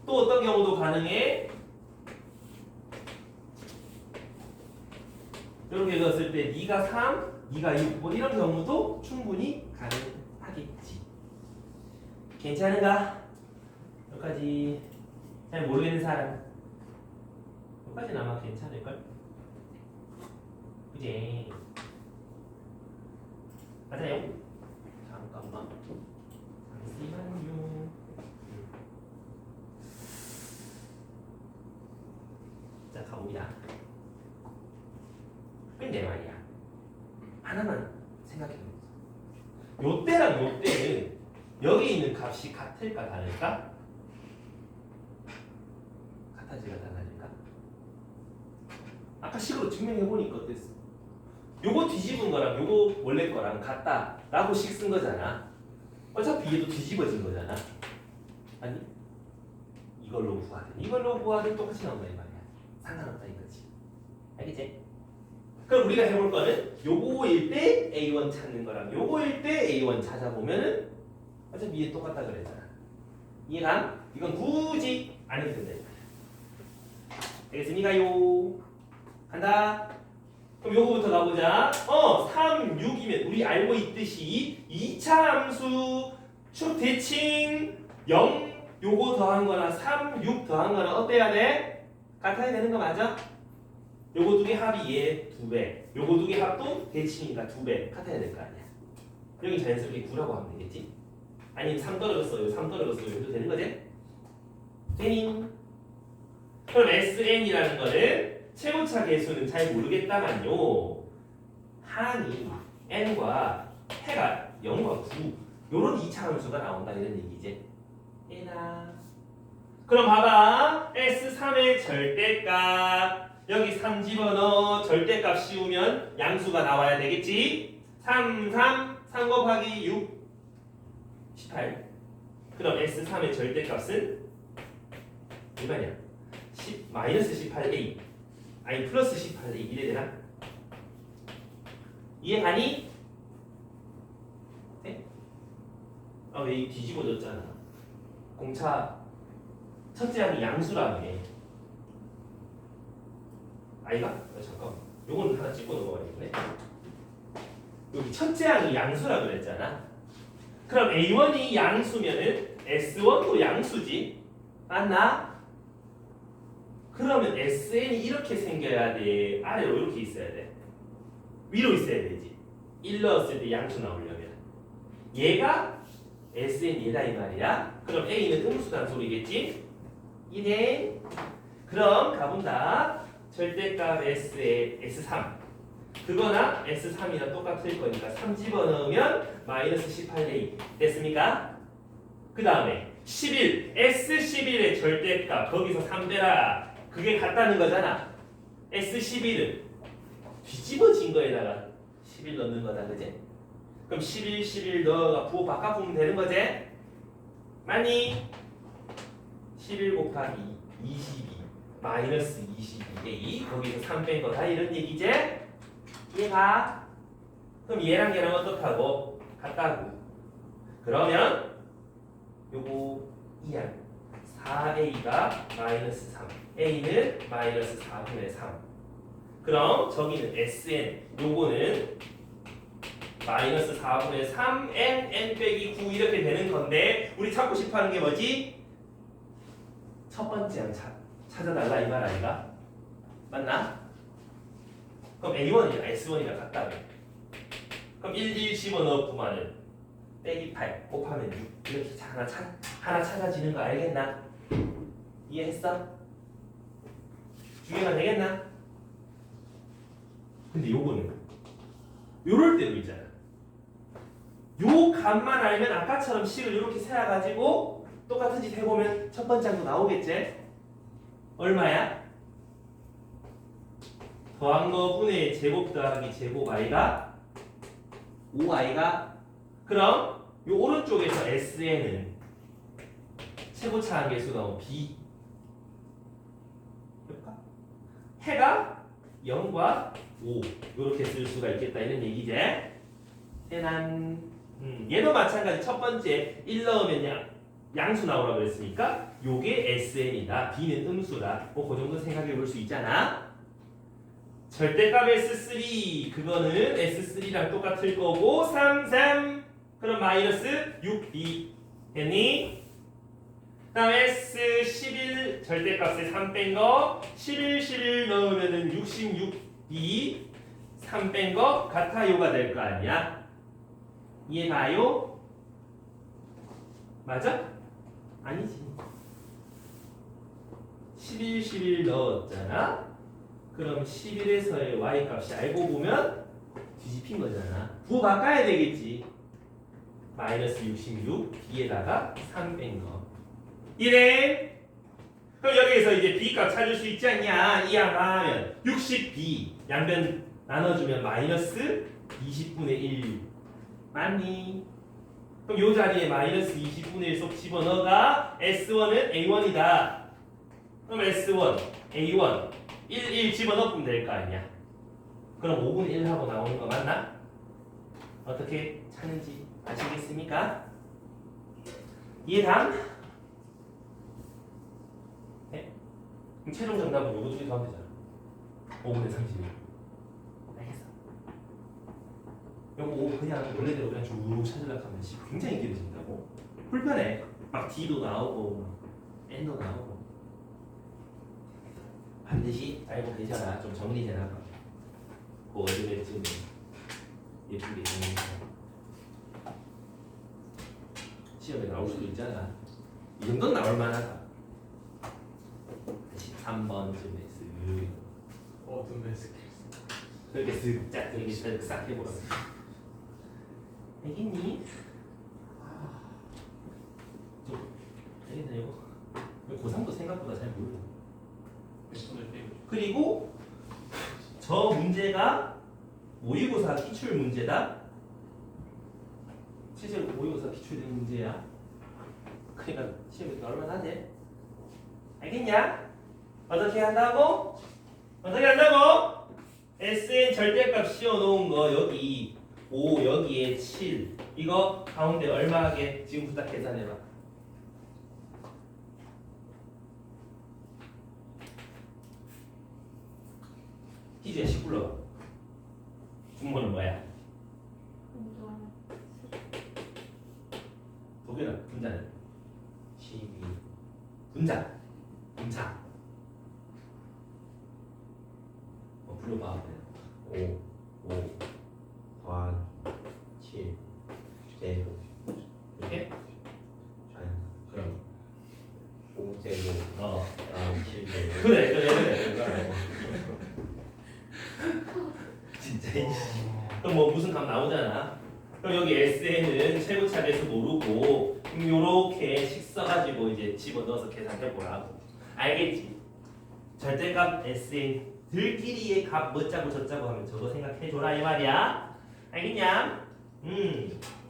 Speaker 1: 또 어떤 경우도 가능해? 이렇게 넣었을 때 네가 3, 네가 6, 뭐 이런 경우도 충분히 가능하겠지. 괜찮은가? 여기까지 잘 모르겠는 사람? 여기까지는 아마 괜찮을걸? 그지? 맞아요? 잠깐만. 잠시만요. 자, 가봅니다. 근데 말이야. 하나만 생각해보자. 요때랑 요때는 여기 있는 값이 같을까 다를까? 같아질까 달라질까? 아까 식으로 증명해보니까 어땠어? 요거 뒤집은 거랑 요거 원래 거랑 같다 라고 식 쓴 거잖아. 어차피 얘도 뒤집어진 거잖아. 아니? 이걸로 구하든 똑같이 나온다 이 말이야. 상관없다 이거지. 알겠지? 그럼 우리가 해볼 거는 요거일 때 A1 찾는 거랑 요거일 때 A1 찾아보면은 어차피 얘 똑같다 그랬잖아. 이해가? 이건 굳이 안 해도 된다. 되겠습니까요? 간다. 그럼 요거부터 가보자. 3, 6이면 우리 알고 있듯이 2차 함수 축 대칭 0 요거 더한 거나 3, 6 더한 거나 어때야 돼? 같아야 되는 거 맞아? 요거 두 개 합이 얘 2배, 요거 두 개 합도 대칭이니까 2배 같아야 될 거 아니야. 여기 자연스럽게 9라고 하면 되겠지? 아니면 3 떨어졌어요, 3 떨어졌어요 해도 되는 거지? 되니? 그럼 SN이라는 거는 최고차 개수는 잘 모르겠다만요. 한이 n과 해가 0과 9 요런 2차 함수가 나온다 이런 얘기지. 얘나 그럼 봐봐. S3의 절대값 여기 3 집어넣어. 절대값 씌우면 양수가 나와야 되겠지. 3 곱하기 6 18. 그럼 S3의 절대값은 얼마냐? 마이너스 18a 아니 플러스 18a 이래 되나? 이해가니? 네? 아 왜 이 뒤집어졌잖아. 공차 첫째 항이 양수라며. 아이가? 잠깐. 요건 하나 찍고 넘어가야겠네. 여기 첫째 항이 양수라 그랬잖아. 그럼 A1이 양수면은 S1도 양수지. 맞나? 그러면 SN이 이렇게 생겨야 돼. 아래로 이렇게 있어야 돼. 위로 있어야 되지. 1 넣었을 때 양수 나오려면. 얘가 SN 얘다 이 말이야. 그럼 A는 음수단 소리겠지? 이네. 그럼 가본다. 절대값 S에 S3. 그거나 S3이랑 똑같을 거니까 3 집어넣으면 마이너스 18A. 됐습니까? 그 다음에 11. S11의 절대값. 거기서 3배라. 그게 같다는 거잖아. S11은 뒤집어진 거에다가 11 넣는 거다. 그지? 그럼 11 넣어가 부호 바꿔보면 되는 거지? 맞니? 11 곱하기 22 마이너스 22A 거기서 3 뺀 거다 이런 얘기지? 이해가? 그럼 얘랑 얘랑 어떻다고? 같다고. 그러면 요거 2항 4A가 마이너스 3 A는 마이너스 4분의 3 그럼 저기는 SN 요거는 마이너스 4분의 3 N 빼기 9 이렇게 되는 건데 우리 찾고 싶어하는 게 뭐지? 첫 번째 항 찾아달라 이 말 아닌가? 맞나? 그럼 A1이랑 S1이랑 같다며. 그럼 1 집어넣었구만은 빼기 8 곱하면 6 이렇게 하나 찾아지는 거 알겠나? 이해했어? 중요가 되겠나? 근데 요거는 요럴 때도 있잖아. 요 값만 알면 아까처럼 식을 이렇게 세워가지고 똑같은 짓 해보면 첫 번째 항도 나오겠지? 얼마야? 더한 거 분의 제곱 더하기 제곱 i가 5i가 그럼 요 오른쪽에서 SN은 최고차 함계수가 B 해볼까? 해가 0과 5 이렇게 쓸 수가 있겠다 이런 얘기지. 대단. 얘도 마찬가지. 첫 번째 1 넣으면 양수 나오라고 그랬으니까 요게 SN이다. B는 음수다. 그 정도 생각해 볼 수 있잖아. 절대값 S3 그거는 S3랑 똑같을 거고 3 그럼 마이너스 6B 됐니? 그 다음에 S11 절대값에 3 뺀 거 11 넣으면은 66B 3 뺀 거 같아요가 될 거 아니야? 이해가요? 맞아? 아니지 11 넣었잖아? 그럼 11에서의 y값이 알고 보면 뒤집힌 거잖아. 부호 바꿔야 되겠지. 마이너스 66 b에다가 3 뺀 거. 이래. 그럼 여기에서 이제 b값 찾을 수 있지 않냐? 이 양하면 60b 양변 나눠주면 마이너스 20분의 1 맞니? 그럼 요 자리에 마이너스 20분의 1 쏙 집어넣어가 S1은 A1이다. 그럼 S1, A1 1 집어넣으면 될 거 아니야. 그럼 5분의 1 하고 나오는 거 맞나? 어떻게 찾는지 아시겠습니까? 이해감? 네? 그럼 최종 정답은 요거 중에서 하면 되잖아. 5분의 31. 알겠어? 요거 5 그냥 원래대로 그냥 쭉 찾으려고 하면 굉장히 길어진다고. 불편해. 막 D도 나오고 N도 나오고. 반드시 알고 계셔라. 좀 정리되나 봐. 그 어디쯤에 예쁘게 정리해서 시험에 나올 수도 있잖아. 이 정도는 나올 만하다. 13번쯤에 쓱
Speaker 2: 어둠의 스킬.
Speaker 1: 그렇게 쓱 이렇게 싹 해보라. 알겠니? 좀 알겠나 이거? 고3도 생각보다 잘 모르네.
Speaker 2: 손을 떼고.
Speaker 1: 그리고 저 문제가 모의고사 기출 문제다. 실제로 모의고사 기출된 문제야. 그러니까 시험이 얼마나 돼? 알겠냐? 어떻게 한다고? 어떻게 한다고? SN 절대값 씌워놓은 거 여기 5 여기에 7 이거 가운데 얼마 하게 지금부터 계산해봐. 희주야 10 불러봐. 분모는 뭐야?
Speaker 4: 운동
Speaker 1: 독일은 분자는 12 분자 불러봐.
Speaker 3: 5 더하기 7 제곱
Speaker 1: 이렇게? 그럼
Speaker 3: 5 제곱
Speaker 1: 어
Speaker 3: 더하기 7 제곱
Speaker 1: 그래. 진짜 그럼 뭐 무슨 값 나오잖아. 그럼 여기 SN은 최고차례에서 모르고 요렇게 식 써가지고 이제 집어넣어서 계산해보라고. 알겠지? 절대값 SN 들끼리의 값 뭐짜고 저짜고 하면 저거 생각해줘라 이 말이야. 알겠냐?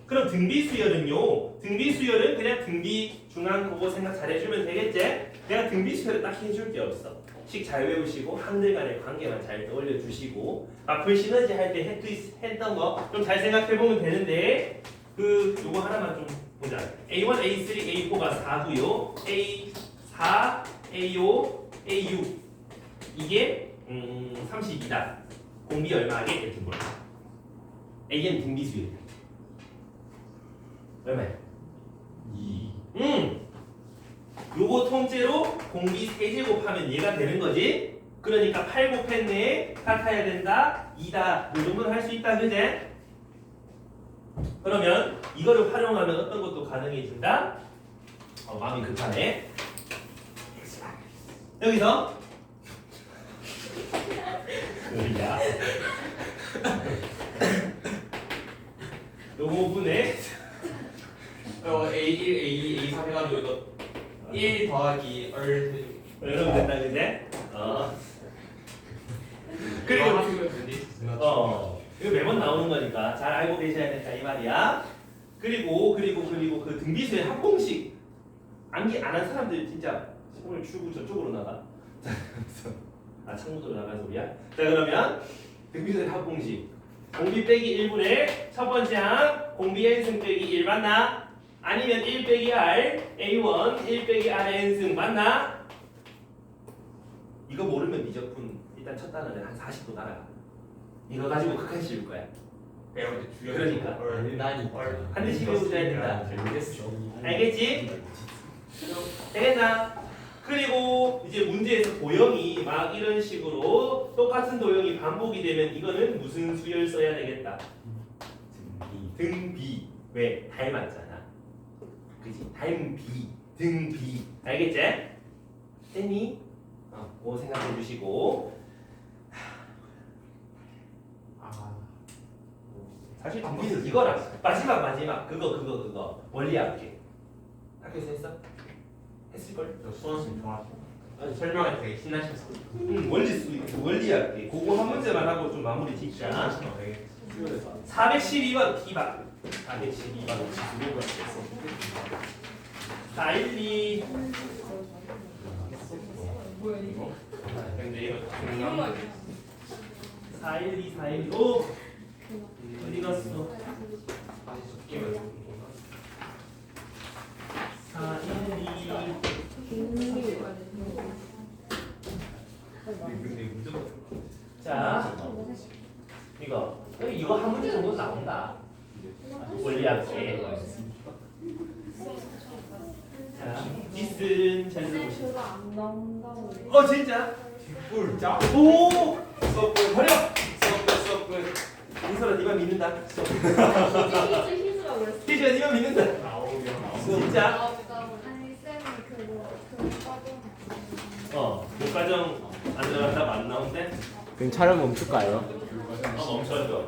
Speaker 1: 그럼 등비수열은요. 등비수열은 그냥 등비 중앙 그거 생각 잘해주면 되겠지? 내가 등비수열을 딱히 해줄 게 없어. 식 잘 외우시고 한들 간의 관계만 잘 떠올려 주시고 마플 시너지 할 때 했던 거 좀 잘 생각해 보면 되는데 요거 하나만 좀 보자. A1, A3, A4가 4고요. A4, A5, A6 이게 32다. 공비 얼마게 이렇게 몰라. A는 등비수열 얼마야?
Speaker 3: 2
Speaker 1: 요거 통째로 공비 세제곱하면 얘가 되는 거지. 그러니까 8 곱했네 같아야 된다 2다 요 정도는 할 수 있다 그제? 그러면 이거를 활용하면 어떤 것도 가능해진다. 마음이 급하네. 여기서 야 부분에
Speaker 2: A1, A2, A3 해가지고 이거 1 더하기
Speaker 1: 이러면 된다 그제? 그리고 이거 매번 나오는 거니까 잘 알고 계셔야 된다 이 말이야. 그리고 그 등비수의 합공식 암기 안 한 사람들 진짜 오늘 출구 저쪽으로 나가. 아 창문으로 나가는 소리야. 자 그러면 등비수의 합공식 공비 빼기 1분의 첫 번째 항 공비 n승 빼기 1 맞나? 아니면 1 빼기 r a1 1 빼기 r n승 맞나? 이거 모르면 미적분 일단 첫 단어는 한 40도 날아가. 이거 가지고 극한 씌울 거야. 그러니까. 반드시 외워줘야 된다. 알겠지? 되겠나? 그리고 이제 문제에서 도형이 막 이런 식으로 똑같은 도형이 반복이 되면 이거는 무슨 수열 써야 되겠다. 등비. 왜? 닮았잖아. 그지? 닮비. 등비. 알겠지? 됐니? 그거 생각해 주시고. 사실 등비는 이거라. 마지막 그거 원리학계. 학교에서 했어? 했을걸?
Speaker 2: 저 수원생 좋아하시고 설명할 때 되게 신나셨어.
Speaker 1: 원리학계. 그거 한 문제만 하고 좀 마무리 짓자. 412번 D반. 412번 412.
Speaker 2: 근데 이거
Speaker 1: 412 오! 어디 갔어? 412 자, 이거 한 문제 정도 나온다. 원리학계. 자, 디스는 잘 들어보시죠.
Speaker 4: 제가 안 나온다고.
Speaker 1: 진짜?
Speaker 3: 꿀 짜.
Speaker 1: 오!
Speaker 3: 썩꿀
Speaker 1: 버려!
Speaker 3: 썩꿀.
Speaker 1: 인설아, 네가 믿는다.
Speaker 4: 희수라고 그랬어.
Speaker 1: 희주야, 네가 믿는다. 진짜?
Speaker 4: 아니 쌤이 그 과정.
Speaker 1: 목과정 안 들어간다고 안 나온대?
Speaker 3: 그럼 촬영 멈출까요?
Speaker 1: 멈춰줘.